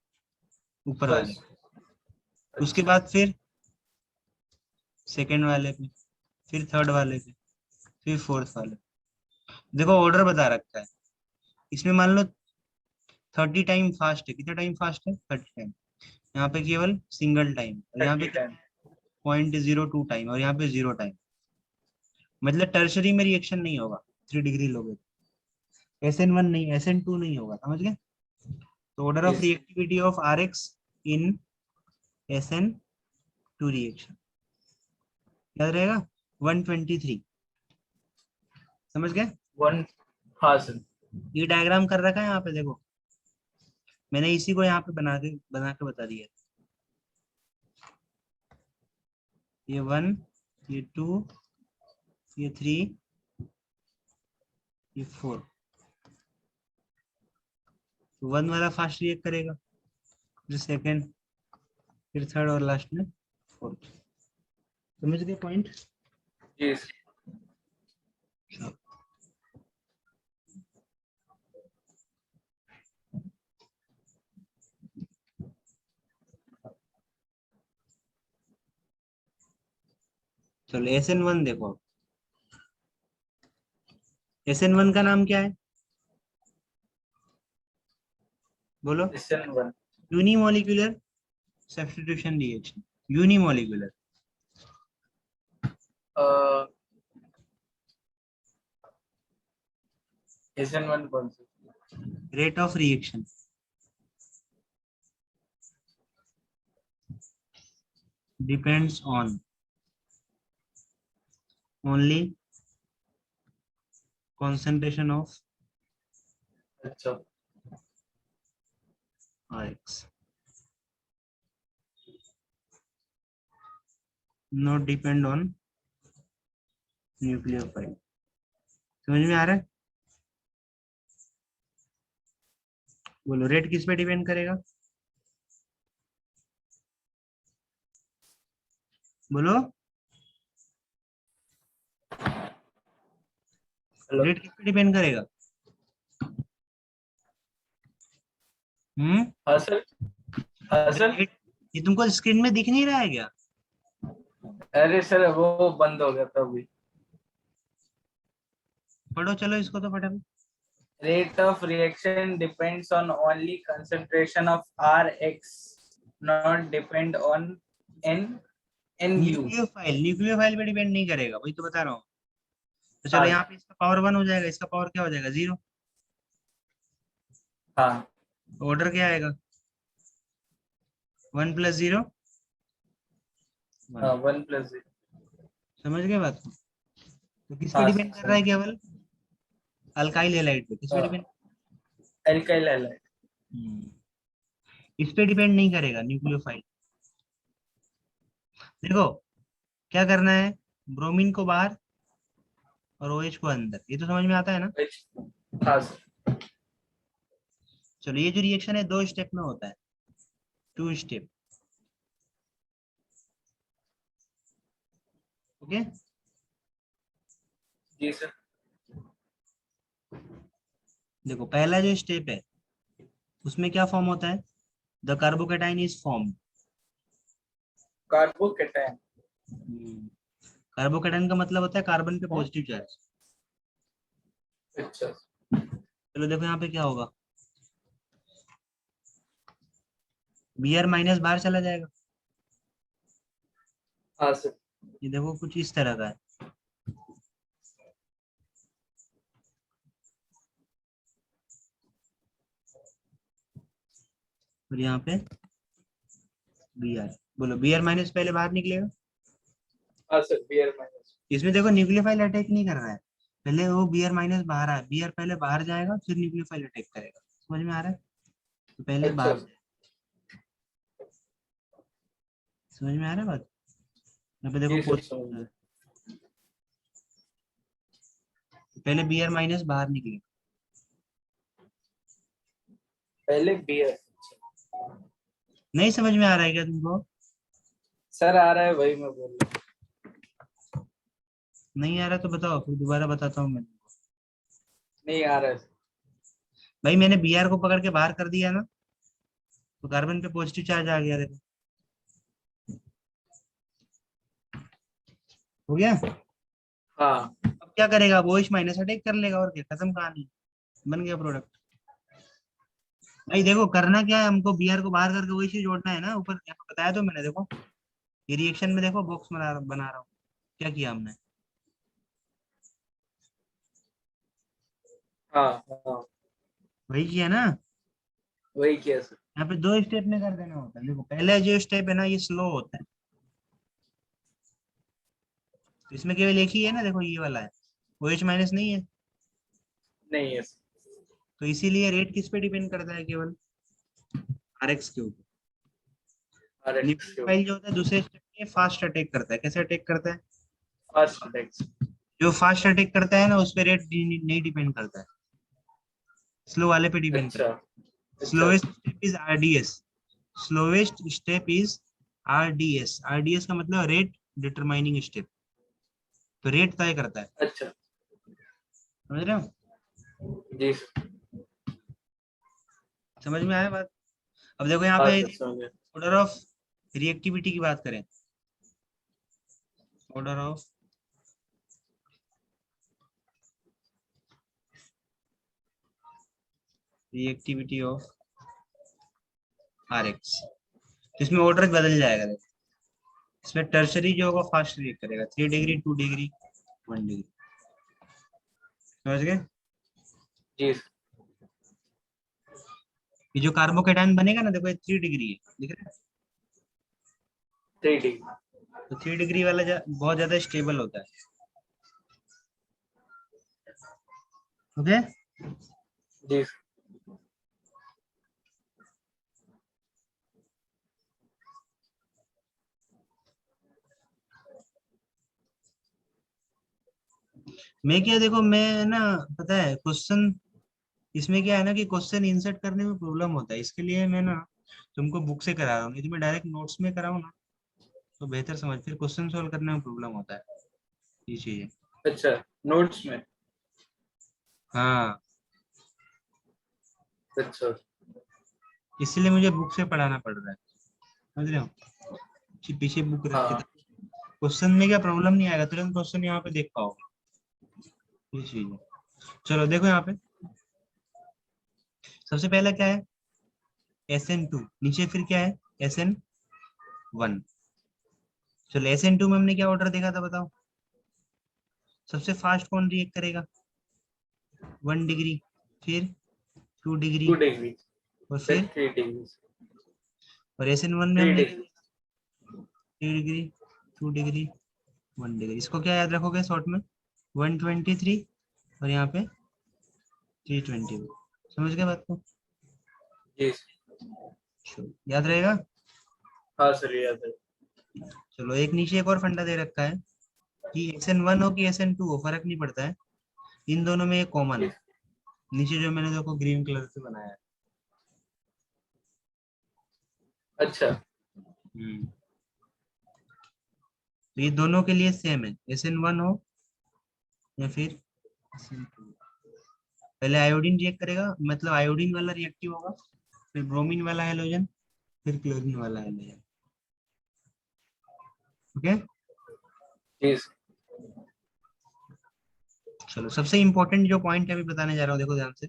ऊपर वाले। फर्स्ट। उसके अच्छा। बाद फिर सेकंड वाले पे, फिर थर्ड वाले पे, फिर फोर्थ वाले। देखो ऑर्डर बता रखा है इसमें, मान लो 30 टाइम फास्ट है, कितना टाइम फास्ट है? 30 टाइम। यहाँ पे केवल सिंगल टाइम, और यहाँ पे 30 टाइम। 0.02 टाइम, और यहाँ पे 0 टाइम। मतलब टर्शरी में रिएक्शन नहीं होगा 3 डिग्री लोगे, SN1 नहीं, SN2 नहीं होगा, समझ गए? तो order of yes. Reactivity of RX in SN2 reaction याद रहेगा, 123। समझ गए? 1। हाँ सर। ये डायग्राम कर रखा है यहाँ पे, देखो मैंने इसी को यहाँ पे बना के बता दिया। ये 1, ये 2, ये 3, ये 4। तो 1 वाला फास्ट रिएक्ट करेगा, फिर सेकंड, फिर थर्ड, और लास्ट में फोर्थ। समझ गए पॉइंट? जी सर। चलो SN1 देखो, SN1 का नाम क्या है बोलो? SN1। Unimolecular substitution reaction, unimolecular. SN1 कौन सी? Rate of reaction, depends on only concentration of अच्छा। RX, not depend on nucleophile। समझ में आ रहा है? बोलो रेट किस पे डिपेंड करेगा? बोलो हेलो। रेट किस पे डिपेंड करेगा? हाँ सर। हाँ सर। रेट ये तुमको स्क्रीन में दिख नहीं रहा है क्या? अरे सर वो बंद हो गया था अभी। पढ़ो चलो इसको तो फटाफट। Rate of reaction depends on only concentration of Rx, not depend on NU. Nucleophile पे डिपेंड नहीं करेगा, वही तो बता रहा हूँ। तो चलो हाँ यहाँ पे इसका पावर 1 हो जाएगा, इसका पावर क्या हो जाएगा? 0। हाँ ऑर्डर क्या आएगा? 1 + 0 हाँ 1। 1 + 0। समझ गए बात को? तो किस पे हाँ डिपेंड कर रहा है समझ। केवल? अल्काइल हैलाइड पे। किस पे डिपेंड? Alkyl halide. इस पे डिपेंड नहीं करेगा न्यूक्लियोफाइल। देखो क्या करना है, ब्रोमीन को बाहर और OH को अंदर, ये तो समझ में आता है ना? हाँ सर। चलो ये जो रिएक्शन है 2 स्टेप में होता है, 2 स्टेप। ओके। जी सर। देखो पहला जो स्टेप है उसमें क्या फॉर्म होता है? The carbocation is form. Carbocation. Carbocation का मतलब होता है कार्बन पे पॉजिटिव चार्ज। अच्छा। चलो देखो यहाँ पे क्या होगा, Br- बाहर चला जाएगा। हाँ सर। ये देखो कुछ इस तरह का है। और यहाँ पे Br, बोलो Br- पहले बाहर निकलेगा। हाँ सर Br-। इसमें देखो न्यूक्लियोफाइल अटैक नहीं कर रहा है, पहले वो Br- बाहर आया, Br पहले बाहर जाएगा फिर न्यूक्लियोफाइल अटैक करेगा। समझ में आ रहा है? तो पहले अच्छा। बाहर जाए। समझ में आ रहा है बात? यहाँ पे देखो जी सर समझ गया। पहले Br- बाहर निकलेगा। पहले Br। नहीं समझ में आ रहा है क्या तुमको? सर आ रहा है, वही मैं बोल रहा हूँ। नहीं आ रहा तो बताओ, फिर दोबारा बताता हूँ मैं। नहीं आ रहा है। भाई मैंने Br को पकड़ के बाहर कर दिया ना, तो कार्बन पे पॉजिटिव चार्ज आ गया, देखो हो गया। हाँ। अब क्या करेगा, वो OH- अटैक कर लेगा और क्या, खत्म कहानी, बन गया प्रोडक्ट। भाई देखो करना क्या है, हमको Br को बाहर करके वही चीज जोड़ना है ना ऊपर, यहाँ पे बताया तो मैंने, देखो ये रिएक्शन में देखो बॉक्स बना रहा हूँ, क्या किया हमने? हाँ हाँ वही किया ना। वही किया सर। यहाँ पे 2 स्टेप में कर देना होता है। देखो पहला जो स्टेप है ना ये स्लो होता है, तो इसमें केवल एक ही है ना, देखो ये वाला है, OH- नहीं है। नहीं है सर। तो इसीलिए रेट किस पे डिपेंड करता है, केवल Rx के ऊपर। Rx के न्यूक्लियोफाइल जो होता है दूसरे स्टेप में फास्ट अटैक करता है। कैसे अटैक करता है? First attacks. जो फास्ट अटैक करता है ना उस पे रेट नहीं डिपेंड करता है, स्लो वाले पे डिपेंड अच्छा। करता है। अच्छा। Slowest step is RDS। Slowest step is RDS। RDS का मतलब रेट डिटरमाइनिंग स्टेप, तो रेट तय करता है। अच्छा। समझ रहे हो? जी सर। समझ में आया बात? अब देखो यहाँ हाँ पे सर समझ गया। ऑर्डर ऑफ रिएक्टिविटी की बात करें, order of reactivity of Rx, तो इसमें ऑर्डर बदल जाएगा। देखो इसमें टर्शरी जो होगा फास्ट रिएक्ट करेगा, 3 डिग्री, 2 डिग्री, 1 डिग्री। समझ गए? जी सर। ये जो कार्बोकेटाइन बनेगा ना, देखो ये 3 डिग्री है, दिख रहा है? 3D। तो 3 डिग्री वाला बहुत ज्यादा स्टेबल होता है। ओके। जी सर। मैं क्या, देखो मैं ना, पता है क्वेश्चन, इसमें क्या है ना कि क्वेश्चन इंसर्ट करने में प्रॉब्लम होता है, इसके लिए मैं ना तुमको बुक से करा रहा हूँ, नहीं तो मैं डायरेक्ट नोट्स में कराऊँ ना तो बेहतर समझ, फिर क्वेश्चन सोल्व करने में प्रॉब्लम होता है, ये चीज है। अच्छा नोट्स में। हाँ, अच्छा इसलिए मुझे बुक से पढ़ाना पड़ रहा है, समझ रहे हो, पीछे बुक रख के। हाँ क्वेश्चन में क्या प्रॉब्लम नहीं आएगा, तुरंत क्वेश्चन यहाँ पे देख पाओगे, ये चीज है। चलो देखो यहाँ पे सबसे पहला क्या है, SN2, नीचे फिर क्या है, SN1। चलो SN2 में हमने क्या ऑर्डर देखा था बताओ, सबसे फास्ट कौन रिएक्ट करेगा, 1 डिग्री, फिर 2 डिग्री, 2 डिग्री और फिर फिर 3 डिग्री और SN1 में 3 हमने डिग्री 3 डिग्री, 2 डिग्री, 1 डिग्री। इसको क्या याद रखोगे शॉर्ट में, 123, और यहाँ पे 320। समझ गए बात को, जी याद रहेगा। हाँ सर याद है चलो एक नीचे एक और फंडा दे रखा है कि SN1 हो कि SN2 हो, फर्क नहीं पड़ता है, इन दोनों में एक कॉमन जी, है, नीचे जो मैंने देखो ग्रीन कलर से बनाया है। अच्छा तो ये दोनों के लिए सेम है, SN1 हो या फिर SN2। पहले आयोडीन रिएक्ट करेगा, मतलब आयोडीन वाला रिएक्टिव होगा, फिर ब्रोमीन वाला हैलोजन, फिर क्लोरीन वाला हैलोजन। ओके, जी चलो सबसे इंपॉर्टेंट जो पॉइंट है अभी बताने जा रहा हूँ, देखो ध्यान से।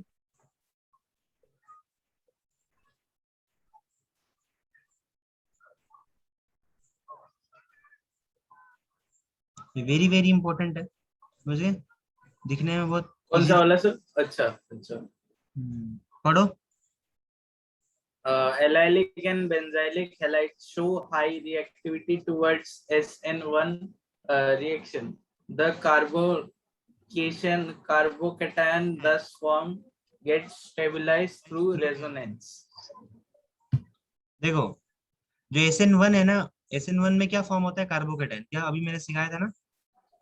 ये वेरी वेरी इंपॉर्टेंट है, मुझे दिखने में बहुत कौन इजी। सा वाला सर अच्छा अच्छा पढ़ो। allylic and benzylic halides show high reactivity towards SN1 reaction. The carbocation thus formed gets stabilized through resonance. देखो जो SN1 है ना, SN1 में क्या फॉर्म होता है, कार्बोकेटाइन, क्या अभी मैंने सिखाया था ना,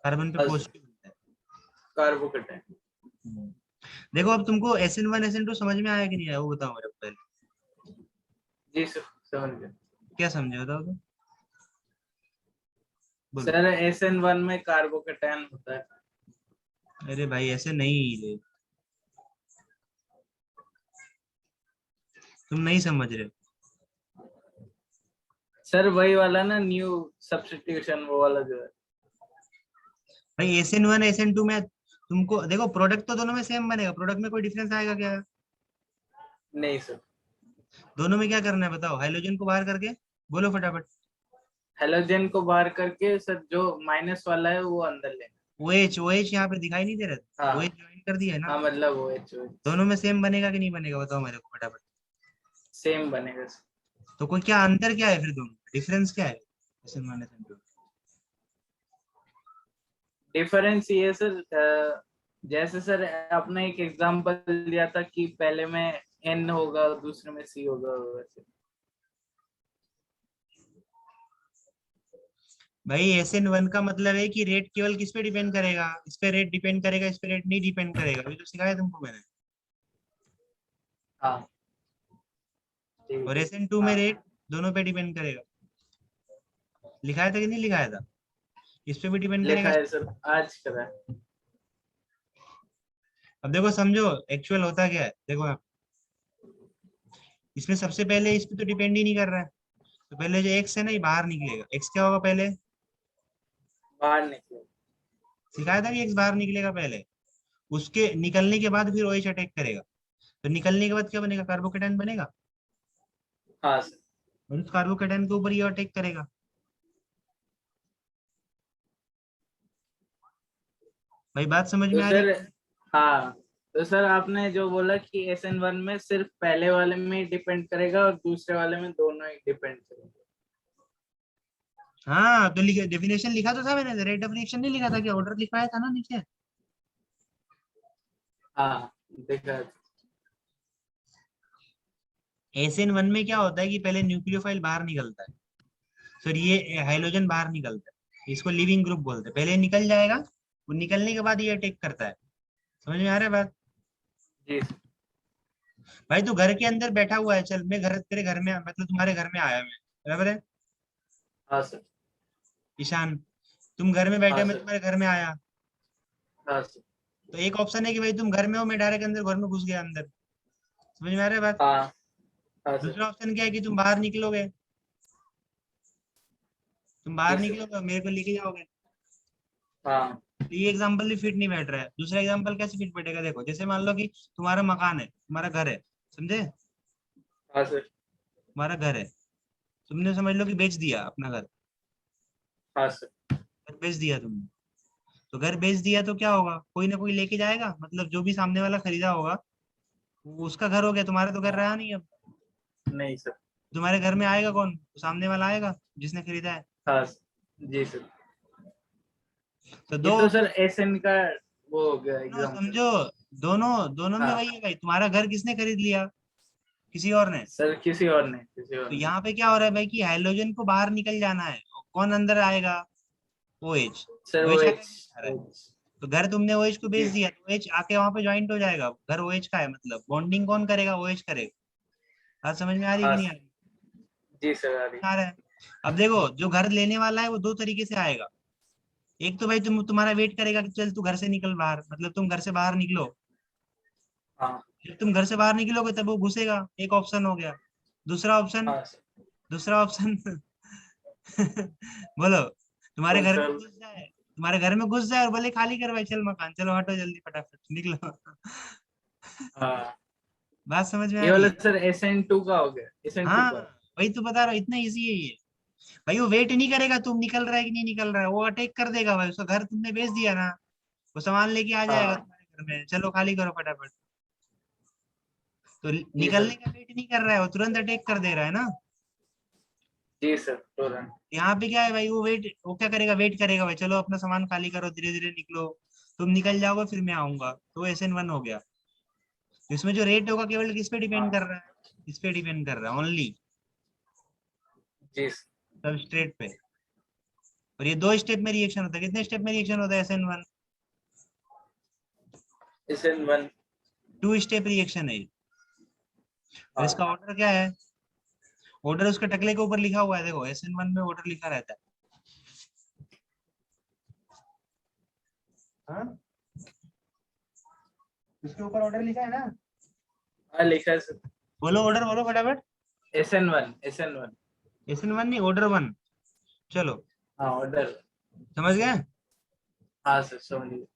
कार्बन पे पॉजिटिव होता है। कार्बोकेटाइन देखो अब तुमको SN1 SN2 समझ में आया कि नहीं आया, वो बताओ मेरे को पहले, जी सर समझ गया क्या समझे बताओ तो, बोलो। सर SN1 में कार्बोकेटाइन होता है अरे भाई ऐसे नहीं रे, तुम नहीं समझ रहे हो। सर वही वाला ना न्यू सब्स्टिट्यूशन वो वाला जो है भाई SN1 SN2 में तुमको देखो प्रोडक्ट तो दोनों में सेम बनेगा, प्रोडक्ट में कोई डिफरेंस आएगा क्या, नहीं सर दोनों में क्या करना है बताओ, हाइड्रोजन को बाहर करके बोलो फटाफट। हेलोजन को बाहर करके सर जो माइनस वाला है वो अंदर लेना OH यहाँ पे दिखाई नहीं दे रहा, हाँ OH ज्वाइन कर दिया है ना, हाँ मतलब वो एच दोनों में सेम बनेगा कि नहीं बनेगा बताओ मेरे को फटाफट। सेम बनेगा सर तो कोई क्या अंतर क्या है फिर, दोनों डिफरेंस क्या है SN1 SN2। डिफरेंस ये सर जैसे सर आपने एक एग्जांपल दिया था कि पहले में एन होगा दूसरे में सी होगा वैसे भाई SN1 का मतलब है कि रेट केवल किस पे डिपेंड करेगा, इस पे रेट डिपेंड करेगा, इस पे रेट नहीं डिपेंड करेगा, अभी तो सिखाया तुमको मैंने। हाँ ठीक और है SN2 में हाँ रेट दोनों पे डिपेंड करेगा, लिखाया था कि नहीं लिखाया था, इस पे भी डिपेंड लिखा करेगा। है सर आज करा है अब देखो समझो एक्चुअल होता क्या है, देखो आप इसमें सबसे पहले इस पे तो डिपेंड ही नहीं कर रहा है, तो पहले जो एक्स है ना ये बाहर निकलेगा, एक्स क्या होगा पहले, बाहर निकले सिखाया था कि एक्स बाहर निकलेगा पहले, उसके निकलने के बाद फिर OH अटैक करेगा, तो निकलने के बाद क्या बनेगा, कार्बोकेटाइन बनेगा, हाँ सर और उस कार्बोकेटाइन के ऊपर ये अटैक करेगा। भाई बात समझ तो में आ रही सर है। हाँ तो सर आपने जो बोला कि SN1 में सिर्फ पहले वाले में ही डिपेंड करेगा और दूसरे वाले में दोनों ही डिपेंड करेंगे हाँ तो डेफिनेशन लिखा तो था मैंने, रेट ऑफ रिएक्शन नहीं लिखा था क्या, ऑर्डर लिखवाया था ना नीचे। हाँ देखा है। SN1 में क्या होता है कि पहले न्यूक्लियोफाइल बाहर निकलता है, फिर ये हाइड्रोजन बाहर निकलता है, इसको लिविंग ग्रुप बोलते हैं, पहले निकल जाएगा, वो निकलने के बाद ये अटैक करता है। समझ में आ रहा है बात। जी सर भाई तू घर के अंदर बैठा हुआ है, चल मैं घर तेरे घर में मतलब तुम्हारे घर में आया मैं, बराबर है हाँ सर ईशान, तुम घर में बैठे, हाँ मैं सर तुम्हारे घर में आया, हाँ सर तो एक ऑप्शन है कि भाई तुम घर में हो, मैं डायरेक्ट अंदर घर में घुस गया अंदर, समझ में आ रहा है बात। हाँ हाँ सर। दूसरा ऑप्शन क्या है कि तुम बाहर निकलोगे, तुम बाहर जी सर। निकलोगे मेरे को लेके जाओगे। हाँ तो ये एग्जांपल भी फिट नहीं बैठ रहा है। दूसरा एग्जांपल कैसे फिट बैठेगा, देखो जैसे मान लो कि तुम्हारा मकान है, तुम्हारा घर है, समझे, हाँ सर। तुम्हारा घर है, तुमने समझ लो कि बेच दिया अपना घर, हाँ सर। घर बेच दिया तुमने। तो घर बेच दिया तो क्या होगा, कोई ना कोई लेके जाएगा, मतलब जो भी सामने वाला खरीदा होगा वो उसका घर हो गया, तुम्हारा तो घर रहा नहीं अब। नहीं सर। तुम्हारे घर में आएगा कौन, सामने वाला आएगा जिसने खरीदा है। हाँ सर। जी सर। तो ये दो तो सर एसएन का वो हो गया दोनों एग्जाम्पल। समझो, दोनों दोनों में हाँ वही है भाई, तुम्हारा घर किसने खरीद लिया, किसी और ने। सर, किसी और ने, किसी और तो ने। यहाँ पे क्या हो रहा है भाई कि हाइड्रोजन को बाहर निकल जाना है, कौन अंदर आएगा, OH। सर वो OH आएगा एच। कि नहीं आ रहा है। तो घर तुमने OH को जी बेच दिया, तो OH आके वहां पे ज्वाइंट हो जाएगा, घर OH का है, मतलब बॉन्डिंग कौन करेगा, OH करेगा। बात समझ में आ रही कि हाँ नहीं आ सर। रही, जी सर आ रही। आ रहा है। अब देखो जो घर लेने वाला है वो दो तरीके से आएगा। एक तो भाई तुम्हारा वेट करेगा कि चल तू घर से निकल बाहर, मतलब तुम घर से बाहर निकलो, हाँ जब तुम घर से बाहर निकलोगे तब वो घुसेगा, एक ऑप्शन हो गया। दूसरा ऑप्शन, हाँ सर। दूसरा ऑप्शन बोलो, तुम्हारे तो घर में सर घुस जाए, तुम्हारे घर में घुस जाए और बोले खाली कर भाई, चल मकान, चलो हटो जल्दी फटाफट निकलो हाँ, बात समझ में आ ये रही वाला है। सर SN2 का हो गया, SN2 हाँ का। वही तो बता रहा हूँ, इतना इजी है ये। भाई वो वेट नहीं करेगा तुम निकल रहा है कि नहीं निकल रहा है, वो अटैक कर देगा भाई, उसका घर तुमने बेच दिया ना, वो सामान लेके आ जाएगा हाँ तुम्हारे घर में, चलो खाली करो फटाफट। तो जी निकलने सर। का वेट नहीं कर रहा है, वो तुरंत अटैक कर दे रहा है ना। जी सर तुरंत। यहाँ पे क्या है भाई, वो क्या करेगा, वेट करेगा भाई, चलो अपना सामान खाली करो, धीरे धीरे निकलो, तुम निकल जाओगे फिर मैं आऊंगा, तो SN1 हो गया। तो इसमें जो रेट होगा केवल किस पे डिपेंड कर हाँ रहा है, इस पे डिपेंड कर रहा है ओनली, जी सर। सबस्ट्रेट पे। और ये 2 स्टेप में रिएक्शन होता है, कितने स्टेप में रिएक्शन होता है SN1, SN1। 2 स्टेप रिएक्शन है ये। और इसका हाँ ऑर्डर क्या है, ऑर्डर उसके टकले के ऊपर लिखा हुआ है, देखो SN1 में ऑर्डर लिखा रहता है। हाँ उसके ऊपर ऑर्डर लिखा है ना, हाँ लिखा है सर। बोलो ऑर्डर बोलो फटाफट। SN1, SN1। SN1 नहीं, ऑर्डर 1। चलो हाँ ऑर्डर। समझ गए। हाँ सर समझिए।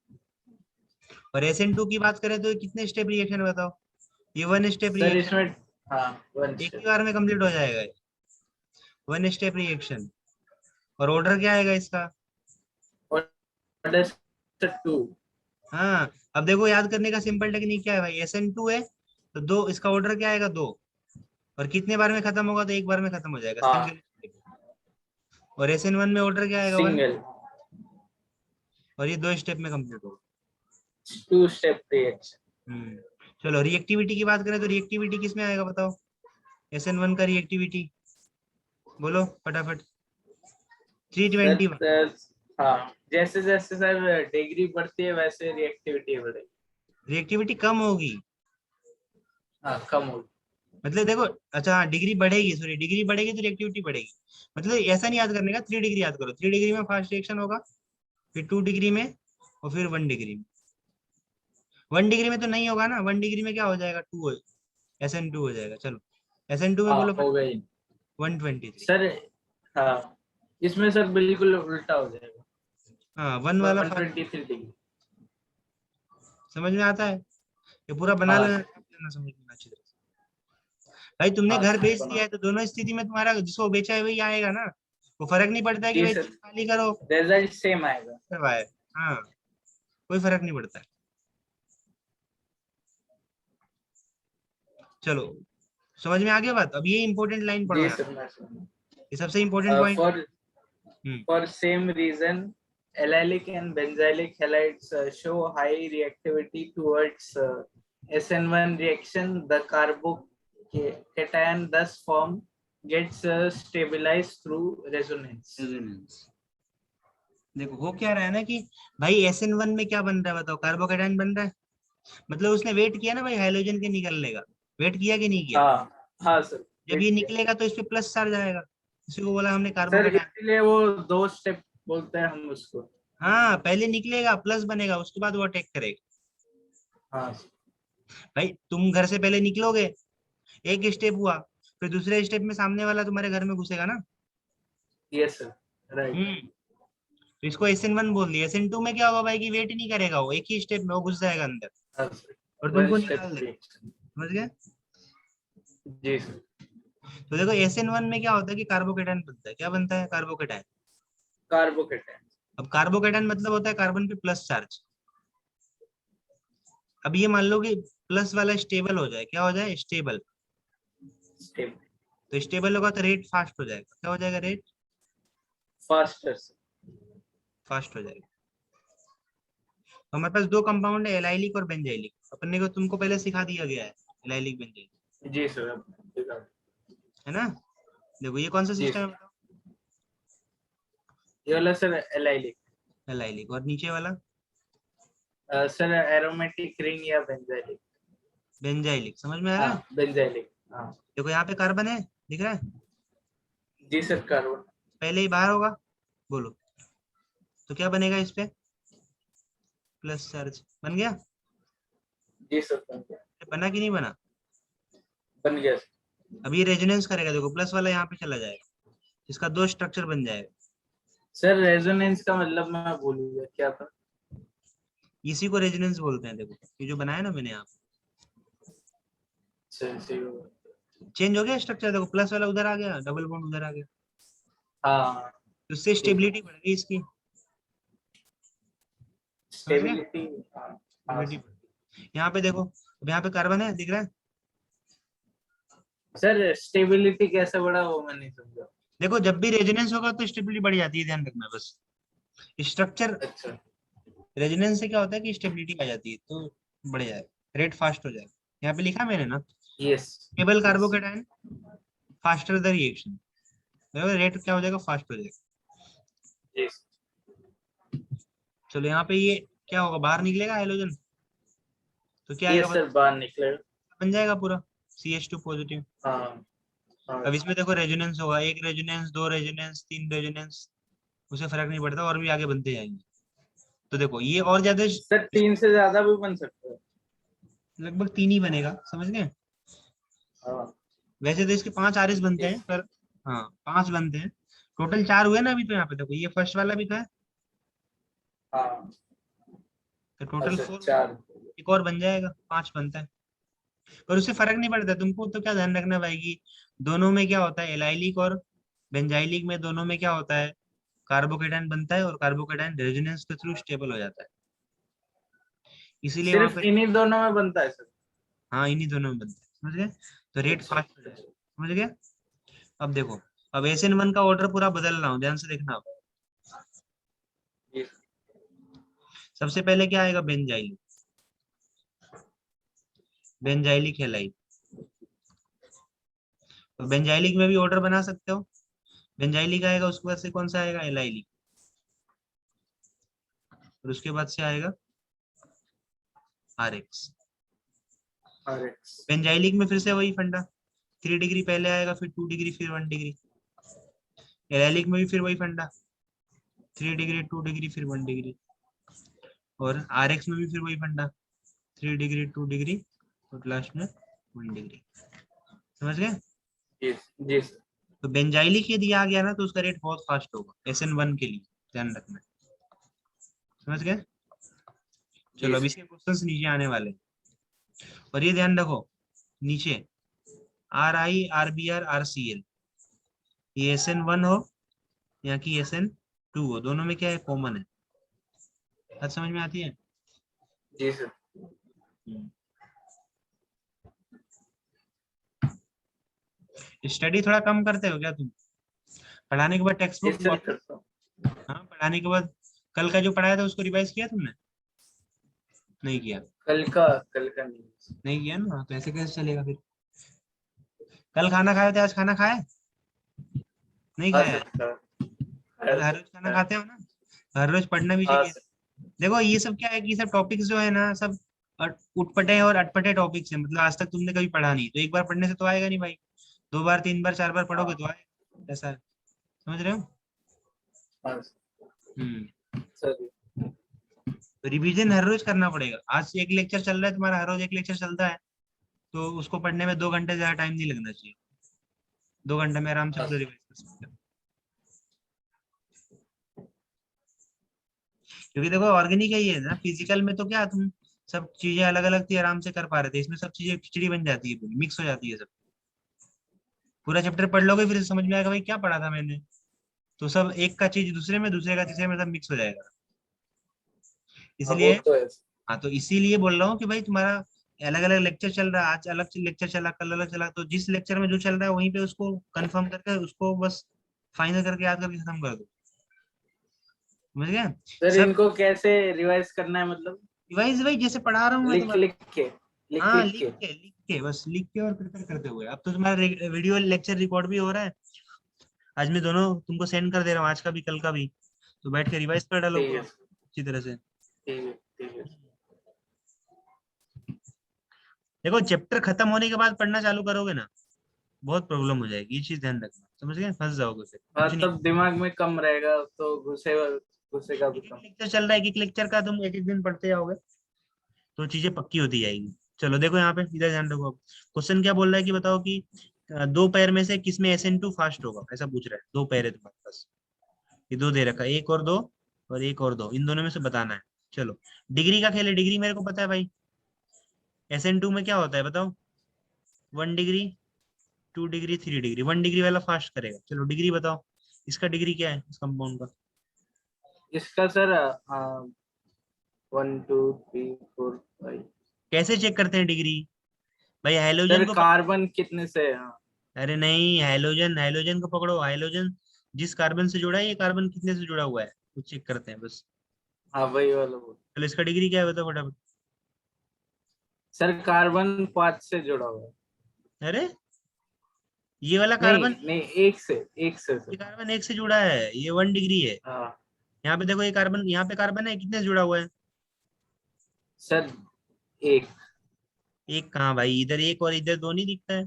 और SN2 की बात करें तो ये कितने स्टेप रिएक्शन है बताओ, ये 1 स्टेप सर रिएक्शन, इसमें हाँ वन एक ही स्टेप। बार में कंप्लीट हो जाएगा ये, 1 स्टेप रिएक्शन। और ऑर्डर क्या आएगा इसका, ऑर्डर सर 2। हाँ अब देखो याद करने का सिंपल टेक्निक क्या है भाई, SN2 है तो दो, इसका ऑर्डर क्या आएगा, 2। और कितने बार में खत्म होगा, तो एक बार में खत्म हो जाएगा, हाँ सिंगल। और SN1 में ऑर्डर क्या आएगा, 1। सिंगल। और ये 2 स्टेप में कंप्लीट होगा। 2 स्टेप रिएक्शन। हम्म। चलो रिएक्टिविटी की बात करें तो रिएक्टिविटी किस में आएगा बताओ, SN1 का रिएक्टिविटी, बोलो फटाफट। सर 321। हाँ, जैसे जैसे सर डिग्री बढ़ती है वैसे रिएक्टिविटी बढ़ेगी। रिएक्टिविटी कम होगी, हाँ कम होगी। मतलब देखो, अच्छा हाँ डिग्री बढ़ेगी, सॉरी डिग्री बढ़ेगी तो रिएक्टिविटी बढ़ेगी। मतलब ऐसा नहीं याद करने का, 3 डिग्री याद करो, 3 डिग्री में फास्ट रिएक्शन होगा, फिर 2 डिग्री में, और फिर 1 डिग्री में। 1 डिग्री में तो नहीं होगा ना, 1 डिग्री में क्या हो जाएगा, SN2 हो जाएगा। चलो SN2 में हाँ बोलो हो फटाफट। गई 123। सर। हाँ इसमें सर बिल्कुल उल्टा हो जाएगा। हाँ 1 वाला फास्ट, 123 डिग्री। समझ में आता है, ये पूरा बना हाँ लेना, सर। लेना समझ में अच्छी तरह से। भाई तुमने हाँ घर सर बेच बना। दिया है तो दोनों स्थिति में तुम्हारा जिसको बेचा है वही आएगा ना, वो फर्क नहीं पड़ता है कि जी भाई सर, तुम खाली करो रिजल्ट सेम आएगा। करवाए। हाँ कोई फर्क नहीं पड़ता है। चलो समझ में आ गया बात, अब ये इंपॉर्टेंट लाइन पढ़ो जी यार, सर मैं समझ। ये सबसे इंपॉर्टेंट पॉइंट है। For For same reason, allylic and benzylic halides show high reactivity towards SN1 reaction. The carbocation thus formed gets stabilized through resonance. Resonance. देखो हो क्या रहा है ना कि भाई SN1 में क्या बन रहा है बताओ, कार्बोकेटाइन बन रहा है, मतलब उसने वेट किया ना भाई हाइड्रोजन के निकलने का, वेट किया कि नहीं किया। हाँ हाँ सर। जब ये निकलेगा तो इस पे प्लस चार्ज आएगा, इसी को बोला हमने सर कार्बोकेटाइन। इसीलिए वो 2 स्टेप बोलते हैं हम उसको। हाँ पहले निकलेगा प्लस बनेगा, उसके बाद वो अटैक करेगा। हाँ भाई तुम घर से पहले निकलोगे, एक स्टेप हुआ, फिर दूसरे स्टेप में सामने वाला तुम्हारे घर में घुसेगा ना। Yes sir, right. तो इसको SN1 बोल दिया। SN2 में क्या होगा भाई कि वेट नहीं करेगा, वो एक ही स्टेप में वो घुस जाएगा अंदर हाँ सर, और वन तुमको स्टेप निकाल देगा। रिएक्शन। समझ गए? जी सर। तो देखो SN1 में क्या होता है कि कार्बोकेटायन बनता है। क्या बनता है? कार्बोकेटायन। कार्बोकेटायन। अब कार्बोकेटायन मतलब होता है कार्बन पे प्लस चार्ज। अब ये मान लो कि प्लस वाला स्टेबल हो जाए। क्या हो जाए? स्टेबल। स्टेप। तो स्टेबल होगा तो रेट फास्ट हो जाएगा। क्या हो जाएगा? Rate faster sir. फास्ट हो जाएगा। तो हमारे पास दो कंपाउंड है, एलाइलिक और बेंजाइलिक। अपने को तुमको पहले सिखा दिया गया है एलाइलिक बेंजाइलिक, जी सर, अब देखा। है ना? देखो ये कौन सा जी सिस्टम है सर, बताओ? ये वाला सर एलाइलिक। एलाइलिक। और नीचे वाला? सर एरोमेटिक रिंग या बेंजाइलिक। बेंजाइलिक। समझ में आ रहा हाँ, है? बेंजाइलिक। हाँ देखो यहाँ पे कार्बन है, दिख रहा है? जी सर, कार्बन। पहले ही बाहर होगा। बोलो तो क्या बनेगा इस पे? प्लस चार्ज बन गया। जी सर, बन गया। बना कि नहीं बना? बन गया सर। अब ये रेजोनेंस करेगा, देखो प्लस वाला यहाँ पे चला जाएगा, इसका दो स्ट्रक्चर बन जाएगा। सर रेजोनेंस का मतलब मैं भूल गया क्या था। इसी को रेजोनेंस बोलते हैं। देखो ये जो बनाया ना मैंने यहाँ, सर सही हो। चेंज हो गया स्ट्रक्चर। देखो प्लस वाला उधर आ गया, डबल बॉन्ड उधर आ गया, हाँ तो इससे ठीक है। स्टेबिलिटी बढ़ गई इसकी। समझ गए? स्टेबिलिटी। हाँ हाँ स्टेबिलिटी बढ़ गई। यहाँ पे देखो, अब यहाँ पे कार्बन है, दिख रहा है? सर, स्टेबिलिटी कैसे बढ़ा वो मैं नहीं समझा। देखो जब भी रेजोनेंस होगा तो स्टेबिलिटी बढ़ जाती है, ध्यान रखना बस। स्ट्रक्चर अच्छा। रेजोनेंस से क्या होता है कि स्टेबिलिटी आ जाती है, तो बढ़ जाएगा, रेट फास्ट हो जाएगा। यहाँ पे लिखा मैंने ना, yes. Stable yes. Carbocation faster the reaction. Rate क्या हो जाएगा? फास्ट हो जाएगा। यस। चलो यहाँ पे ये क्या होगा? बाहर निकलेगा हाइड्रोजन, तो क्या आएगा यस सर, बाहर निकले। बन जाएगा पूरा CH2 पॉजिटिव। हाँ हाँ अब इसमें देखो रेजोनेंस होगा, एक रेजोनेंस, दो रेजोनेंस, तीन रेजोनेंस, उसे फर्क नहीं पड़ता, और भी आगे बनते जाएंगे। तो देखो ये और ज्यादा सर, 3 से ज्यादा भी बन सकता है। लगभग तीन ही बनेगा, समझ गए? हाँ। वैसे तो इसके 5 आरएस बनते हैं, यस। पर हाँ 5 बनते हैं। टोटल 4 हुए ना अभी। तो यहाँ पे देखो ये फर्स्ट वाला भी तो है, हाँ। तो टोटल अच्छा, 4 हुए। 4। एक और बन जाएगा, 5 बनता है। पर उससे फर्क नहीं पड़ता तुमको। तो क्या ध्यान रखना भाई कि दोनों में क्या होता है, एलाइलिक और बेंजाइलिक में, दोनों में क्या होता है, कार्बोकेटायन बनता है और कार्बोकेटायन रेजोनेंस के थ्रू स्टेबल हो जाता है। इसीलिए वहां सिर्फ पे, इन्हीं दोनों में बनता है सर। हाँ इन्हीं दोनों में बनता है। समझ गए? तो रेट अच्छा फास्ट हो जाएगा। अच्छा। समझ गए? अब देखो, अब SN1 का ऑर्डर पूरा बदल रहा हूँ, ध्यान से देखना। अब यस। सबसे पहले क्या आएगा? बेंजाइलिक। Benzylic halide. तो बेंजाइलिक में भी ऑर्डर बना सकते हो। बेंजाइलिक आएगा, उसके बाद से कौन सा आएगा? एलाइलिक। और उसके बाद से आएगा RX। RX। बेंजाइलिक में फिर से वही फंडा, 3 डिग्री पहले आएगा, फिर 2 डिग्री, फिर 1 डिग्री। एलाइलिक में भी फिर वही फंडा, 3 डिग्री, 2 डिग्री, फिर 1 डिग्री। और RX में भी फिर वही फंडा, 3 डिग्री, 2 डिग्री, और लास्ट में 1 डिग्री। समझ गए? यस। जी सर। तो बेंजाइलिक यदि आ गया ना तो उसका रेट बहुत फास्ट होगा SN1 के लिए, ध्यान रखना। समझ गए? जी चलो अब सर। इसके क्वेश्चंस नीचे आने वाले हैं। और ये ध्यान रखो, नीचे RI, RBr, RCl, ये SN1 हो या कि SN2 हो, दोनों में क्या है? कॉमन है। बात समझ में आती है? जी सर। स्टडी थोड़ा कम करते हो क्या तुम? पढ़ाने के बाद टेक्स्ट यस बुक सर, वापस। करता हूँ। हाँ पढ़ाने के बाद कल का जो पढ़ाया था उसको रिवाइज किया तुमने? नहीं किया? कल का नहीं। नहीं किया ना, तो ऐसे कैसे चलेगा फिर? कल खाना खाए थे, आज खाना खाए? नहीं हाँ खाया सर, है? हाँ हर सर, रोज खाना हाँ। खाते हो ना? हर रोज पढ़ना भी हाँ चाहिए। सर। देखो ये सब क्या है कि सब टॉपिक्स जो है ना, सब उटपटे और अटपटे टॉपिक्स हैं। मतलब आज तक तुमने कभी पढ़ा नहीं, तो एक बार पढ़ने से तो आएगा नहीं भाई। 2 बार, 3 बार, 4 बार पढ़ोगे हाँ। तो आएगा। ऐसा है। समझ रहे हो? हाँ हम्म। सर। तो रिवीजन हर रोज करना पड़ेगा। आज एक लेक्चर चल रहा है तुम्हारा, हर रोज एक लेक्चर चलता है, तो उसको पढ़ने में 2 घंटे से ज्यादा टाइम नहीं लगना चाहिए। 2 घंटे में आराम से हाँ पूरा रिवाइज कर सकते हो। क्योंकि देखो ऑर्गेनिक है ये ना, फिजिकल में तो क्या तुम सब चीजें अलग अलग थी, आराम से कर पा रहे थे, इसमें सब चीजें खिचड़ी बन जाती है, पूरी मिक्स हो जाती है सब। पूरा चैप्टर पढ़ लोगे फिर समझ में आएगा भाई क्या पढ़ा था मैंने। तो सब एक का चीज दूसरे में, दूसरे का तीसरे में, सब मिक्स हो जाएगा। हाँ, वो इसलिए तो है। हाँ, तो इसीलिए बोल रहा हूँ कि भाई तुम्हारा अलग अलग लेक्चर चल रहा है, आज अलग लेक्चर चला, कल अलग चला, तो जिस लेक्चर में जो चल रहा है वहीं पे उसको कंफर्म करके उसको बस फाइनल करके याद करके खत्म कर दो। समझ गए? सर सब इनको कैसे रिवाइज करना है, मतलब रिवाइज भाई जैसे पढ़ा रहा हूँ मैं लिख तुम्हारा। लिख के, लिख हाँ, लिख लिख के? के लिख के, बस लिख के और प्रिपेयर करते हुए। अब तो तुम्हारा वीडियो लेक्चर रिकॉर्ड भी हो रहा है। आज मैं दोनों तुमको सेंड कर दे रहा हूँ, आज का भी कल का भी। तो बैठ के रिवाइज कर डालो ठीक पूरा है, अच्छी तरह से। ठीक है, ठीक है। देखो चैप्टर खत्म होने के बाद पढ़ना चालू करोगे ना, बहुत प्रॉब्लम हो जाएगी, ये चीज ध्यान रखना, समझ गए? फंस जाओगे फिर हाँ, कुछ नहीं। तब दिमाग में कम रहेगा तो घुसेगा भी एक एक कम। लेक्चर चल रहा है, एक एक लेक्चर का तुम एक एक दिन पढ़ते जाओगे तो चीजें पक्की होती जाएगी। चलो देखो यहाँ पे इधर ध्यान रखो। अब क्वेश्चन क्या बोल रहा है कि बताओ कि दो पैर में से किसमें SN2 फास्ट होगा, ऐसा पूछ रहा है। दो पैर है तुम्हारे पास, ये दो दे रखा है, एक और दो और एक और दो, इन दोनों में से बताना है। चलो डिग्री का खेल है, डिग्री मेरे को पता है भाई। SN2 में क्या होता है बताओ? 1 डिग्री, 2 डिग्री, 3 डिग्री। 1 डिग्री वाला फास्ट करेगा। चलो डिग्री बताओ, इसका डिग्री क्या है इस कंपाउंड का? इसका सर 1 2 3 4 5। कैसे चेक करते हैं डिग्री? भाई सर हाइलोजन को पकड़ो। कार्बन कितने से है? हाँ। अरे नहीं, हाइलोजन, हाइलोजन को पकड़ो। हाइलोजन जिस कार्बन से जुड़ा है, ये कार्बन कितने से जुड़ा हुआ है वो चेक करते हैं बस। हाँ, वही वाला वो। चलो इसका डिग्री क्या है बताओ फटाफट। सर कार्बन 5 से जुड़ा हुआ है। अरे ये वाला नहीं कार्बन, नहीं, एक से ये सर। कार्बन एक से जुड़ा है, ये 1 डिग्री है। हाँ यहाँ पे देखो ये कार्बन, यहाँ पे कार्बन है, कितने से जुड़ा हुआ है? सर, एक। एक कहाँ भाई, इधर एक और इधर दो नहीं दिखता है।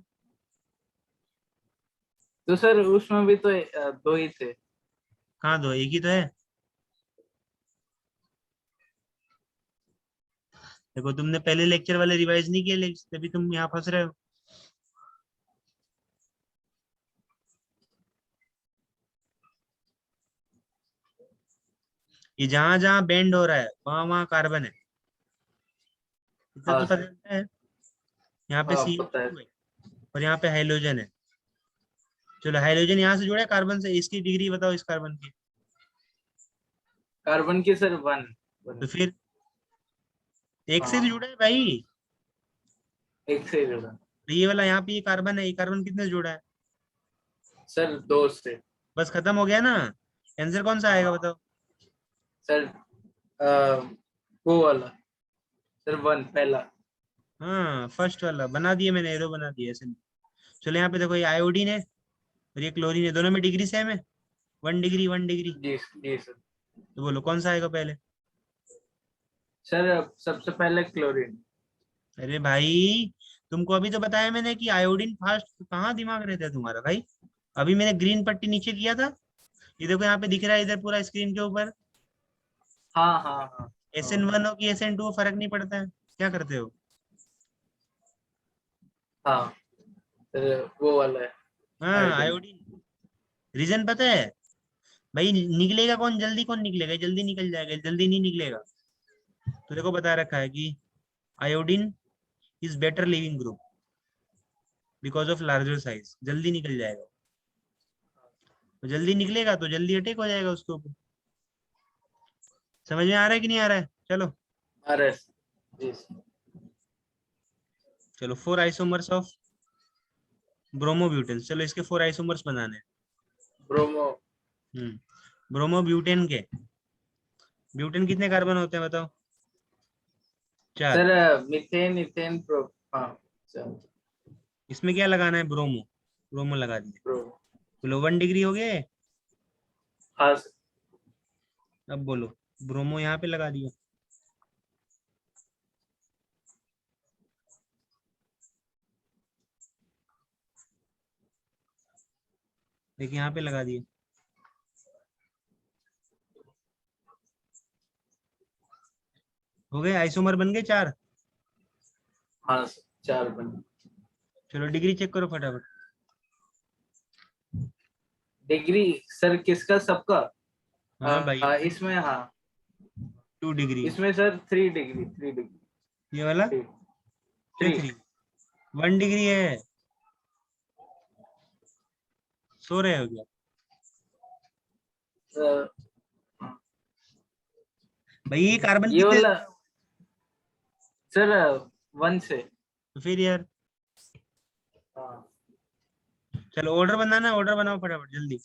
तो सर उसमें भी तो दो ही थे। कहाँ दो, एक ही तो है। देखो तुमने पहले लेक्चर वाले रिवाइज नहीं किए, तभी तुम यहाँ फंस रहे हो। ये जहां जहां बेंड हो रहा है वहां वहां कार्बन है, इतना हाँ तो पता सर। चलता है। यहाँ पे हाँ, पता है। CO2 है और यहाँ पे हाइड्रोजन है। चलो हाइड्रोजन यहाँ से जुड़ा है कार्बन से, इसकी डिग्री बताओ इस कार्बन की। कार्बन की सर 1 तो 1। फिर एक से भी हाँ, जुड़ा है भाई। एक से ही जुड़ा। तो ये वाला यहाँ पे ये कार्बन है, ये कार्बन कितने से जुड़ा है? सर 2 से। बस खत्म हो गया ना। आंसर कौन सा आएगा हाँ बताओ? सर, वो वाला सर, 1 पहला। हाँ फर्स्ट वाला बना दिए मैंने, एरो बना दिया ऐसे। चलो यहाँ पे देखो, ये आयोडीन है और ये क्लोरीन है, दोनों में डिग्री सेम है। 1 डिग्री, 1 डिग्री। जी जी सर। तो बोलो कौन सा आएगा पहले? सर सबसे पहले क्लोरीन। अरे भाई तुमको अभी तो बताया मैंने कि आयोडीन फास्ट, कहाँ दिमाग रहता है तुम्हारा भाई? अभी मैंने ग्रीन पट्टी नीचे किया था, ये देखो यहाँ पे दिख रहा है इधर पूरा स्क्रीन के ऊपर। हाँ हाँ हाँ हाँ। SN1 हो कि SN2 फर्क नहीं पड़ता है, क्या करते हो? हाँ सर, वो वाला है हाँ आयोडीन। आयोडीन। रीजन पता है भाई? निकलेगा कौन जल्दी, कौन निकलेगा जल्दी? निकल जाएगा जल्दी, नहीं निकलेगा। तो देखो बता रखा है कि iodine is better leaving group because of larger size, जल्दी निकल जाएगा। तो जल्दी निकलेगा तो जल्दी अटैक हो जाएगा उसके ऊपर। समझ में आ रहा है कि नहीं आ रहा है? चलो। RS। जी सर। चलो 4 आइसोमर्स ऑफ ब्रोमोब्यूटेन, चलो इसके 4 आइसोमर्स बनाने ब्रोमो। हैं। ब्रोमोब्यूटेन के, ब्यूटेन कितने कार्बन होते हैं बताओ? 4। Sir methane, ethane, pro. हाँ सर। इसमें क्या लगाना है? ब्रोमो, ब्रोमो लगा दिए। ब्रोमो। बोलो 1 डिग्री हो गए। हाँ सर। अब बोलो, ब्रोमो यहाँ पे लगा दिया। देखिए यहाँ पे लगा दिया। हो गए, आइसोमर बन गए 4। हाँ सर 4 बन। चलो डिग्री चेक करो फटाफट। डिग्री सर किसका, सबका? हाँ भाई, इसमें हाँ, 2 डिग्री। इसमें सर 3 डिग्री, 3 डिग्री, ये वाला 3 ये 3। 3, 1 डिग्री है। सो रहे हो क्या? भाई ये कार्बन ये कितने वाला से? सर 1 से। तो फिर यार, हाँ चलो ऑर्डर बनाना, ऑर्डर बनाओ फटाफट जल्दी।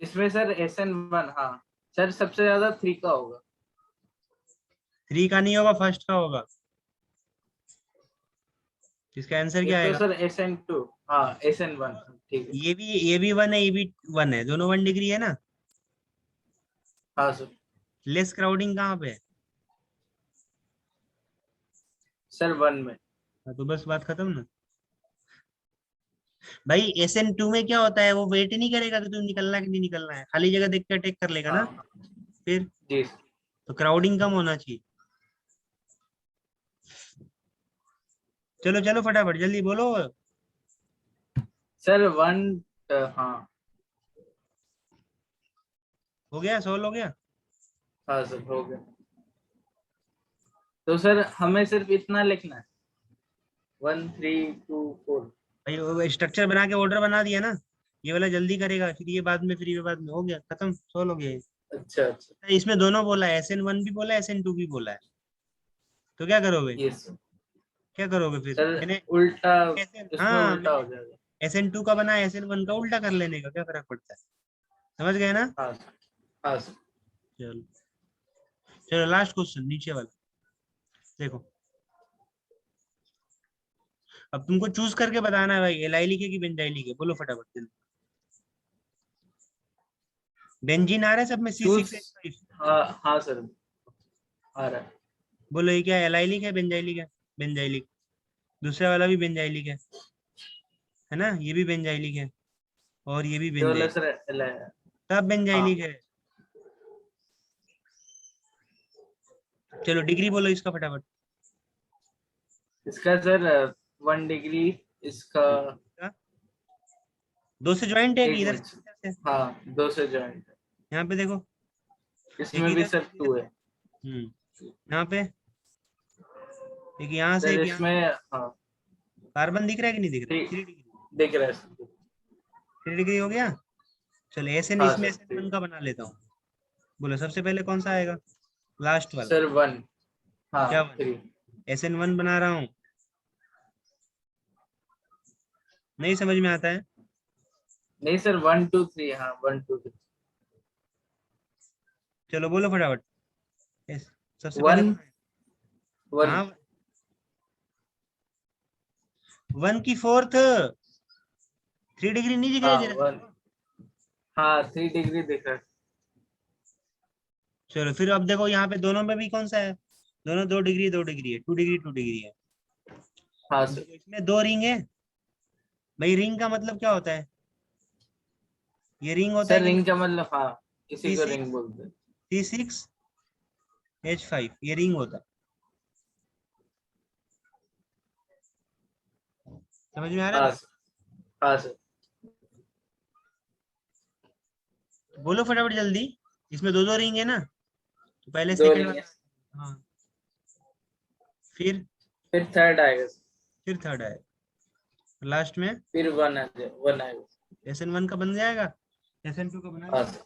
इसमें सर SN1, हाँ सर सबसे ज्यादा 3 का होगा। 3 का नहीं होगा, फर्स्ट का होगा। इसका आंसर ये क्या तो आएगा? सर SN2, हाँ SN1 ठीक है। ये भी 1 है, ये भी 1 है, दोनों 1 डिग्री है ना। हाँ सर। लेस क्राउडिंग कहाँ पे है? सर 1 में। हाँ, तो बस बात खत्म ना। भाई SN2 में क्या होता है, वो वेट नहीं करेगा कि तू निकलना है कि नहीं निकलना है, खाली जगह देख के अटैक कर लेगा ना। हाँ फिर जी तो क्राउडिंग कम होना चाहिए। चलो चलो फटाफट जल्दी बोलो। सर 1, हाँ हो गया, 16 हो गया। हाँ सर हो गया। तो सर हमें सिर्फ इतना लिखना है, 1 3 2 4। भाई स्ट्रक्चर बना के ऑर्डर बना दिया ना, ये वाला जल्दी करेगा, फिर ये बाद में, फिर ये बाद में, हो गया खत्म, 16 हो गया ये। अच्छा अच्छा। इसमें दोनों बोला है, SN1 भी बोला है, SN2 भी बोला है। तो क्या करोगे? ये सर, क्या करोगे फिर सर मैंने? उल्टा, इसमें हाँ, उल्टा मैंने हो जाएगा। SN2 का बना, SN1 का उल्टा कर लेने का क्या फर्क पड़ता है? समझ गए ना? हाँ सर, हाँ सर। चलो चलो, लास्ट क्वेश्चन नीचे वाला देखो। अब तुमको चूज करके बताना है भाई, एलाइली लिखे कि बेंजाइल लिखे, बोलो फटाफट जल्दी। बेंजीन आ रहा है सब में, चूज, C6H5। हाँ हाँ सर आ रहा है। बोलो ये क्या है, एलाइलिक है बेंजाइलिक है? बेंजाइलिक। दूसरा वाला भी बेंजाइलिक है ना, ये भी बेंजाइलिक है, और ये भी ये वाला बेंजाइलिक, सर सब हाँ। बेंजाइलिक है। चलो डिग्री बोलो इसका फटाफट। इसका सर 1 डिग्री, इसका हाँ? 2 से ज्वाइंट है कि 1 इधर मिनट, से इधर से? हाँ 2 से जॉइंट है। यहाँ पे देखो, एक इसमें भी इधर से सर एक इधर 2 से। है। यहाँ पे एक, यहाँ से सर एक, यहाँ इसमें से। हाँ कार्बन दिख रहा है कि नहीं दिख रहा? 3 3 डिग्री। दिख रहा है सर। 3 डिग्री हो गया। चलो SN, हाँ इसमें सर SN1 का बना लेता हूँ। बोलो सबसे पहले कौन सा आएगा? लास्ट वाला। सर 1, हाँ क्या 1? 3। SN1 बना रहा हूँ। नहीं समझ में आता है? नहीं सर 1 2 3, हाँ 1 2 3। चलो बोलो फटाफट। सबसे पहले 1 कौन है? 1, कहाँ? 1 की 4th। 3 डिग्री नहीं दिख रही हाँ तेरे 1, को? हाँ 3 डिग्री दिख रहा है। चलो फिर अब देखो, यहाँ पे दोनों में भी कौन सा है? दोनों 2 डिग्री 2 डिग्री है, 2 डिग्री 2 डिग्री है। हाँ अब सर। देखो इसमें 2 रिंग है। भाई रिंग का मतलब क्या होता है? ये रिंग होता है सर कि नहीं? रिंग का मतलब, हाँ इसी सी को सिक्स रिंग बोलते हैं। C6H5 ये रिंग होता है। समझ में आ रहा है हाँ बात? सर, हाँ सर। बोलो फटाफट जल्दी। इसमें दो दो रिंग है ना, तो पहले 2 सेकंड रिंग है, वाला। हाँ, फिर फिर थर्ड आएगा सर, थर्ड है, लास्ट में फिर 1 आ जाए, 1 आएगा। SN1 का बन जाएगा। SN2 का बना हाँ लेना। सर।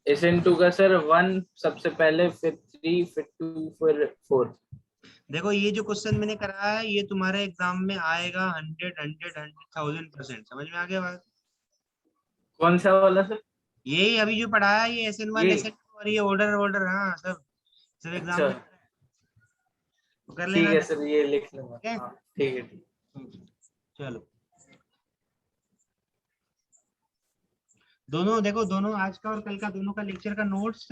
SN2 का सर 1 सबसे पहले, फिर 3, फिर 2, फिर 4। देखो ये जो क्वेश्चन मैंने कराया है, ये तुम्हारे एग्जाम में आएगा 100, 1000% समझ में आ गया बात? कौन सा वाला सर? यही अभी जो पढ़ाया, ये SN1 ये, SN2 और ये ऑर्डर ऑर्डर, हाँ सब सब एग्जाम अच्छा में आता है। तो कर ठीक लेना है जल्दी। सर, ये लिख लूंगा, ठीक है। हाँ ठीक है ठीक। चलो दोनों देखो, दोनों आज का और कल का दोनों का लेक्चर का नोट्स,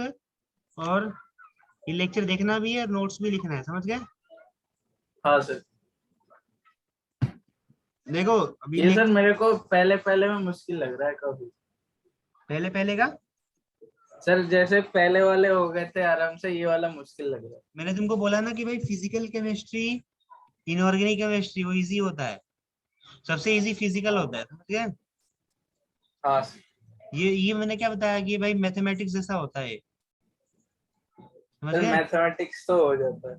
और ये लेक्चर देखना भी है और नोट्स भी लिखना है, समझ गए? हाँ सर। देखो अभी ये सर लेक्चर मेरे को पहले पहले में मुश्किल लग रहा है काफी। पहले पहले का सर जैसे पहले वाले हो गए थे आराम से, ये वाला मुश्किल लग रहा है। मैंने तुमको बोला ना कि भाई फिजिकल केमिस्ट्री, इनऑर्गेनिक केमिस्ट्री वो इजी होता है, सबसे इजी फिजिकल होता है, समझ गए? हाँ ये मैंने क्या बताया कि भाई मैथमेटिक्स जैसा होता है, समझ सर, गए? मैथमेटिक्स तो हो जाता है,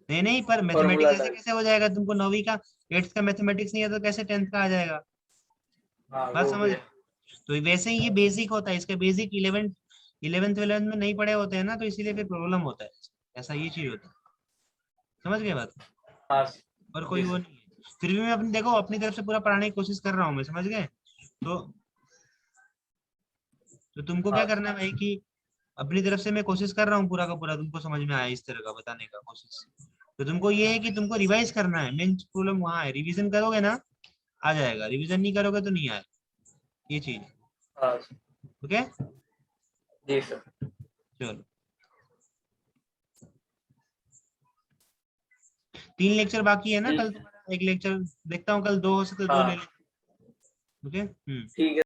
नहीं नहीं, पर फॉर्मूला मैथमेटिक्स ऐसे टाइप। कैसे हो जाएगा? तुमको 9वीं का 8th का मैथमेटिक्स नहीं है तो कैसे 10th का आ जाएगा? हाँ बात वो समझ भी रहे है। हो? तो वैसे ही ये बेसिक होता है, इसका बेसिक 11th 12th में नहीं पढ़े होते हैं ना, तो इसीलिए फिर प्रॉब्लम होता है, ऐसा ये चीज होता है, समझ गए बात? हाँ और कोई जी वो सर। नहीं है। फिर भी मैं अपनी देखो अपनी तरफ से पूरा पढ़ाने की कोशिश कर रहा हूँ मैं, समझ गए? तो तुमको क्या हाँ करना है भाई कि अपनी तरफ से मैं कोशिश कर रहा हूँ पूरा का पूरा तुमको समझ में आया इस तरह का बताने का कोशिश। तो तुमको ये है कि तुमको रिवाइज करना है, मेन प्रॉब्लम वहां है, रिवीजन करोगे ना आ जाएगा, रिवीजन नहीं करोगे तो नहीं आएगा, ये चीज। हाँ ओके, जी सर। चलो 3 लेक्चर बाकी है ना कल ठीक। तुम्हारा, एक लेक्चर देखता हूँ कल 2 हो सके तो 2 ले हाँ लें। ओके। ठीक है।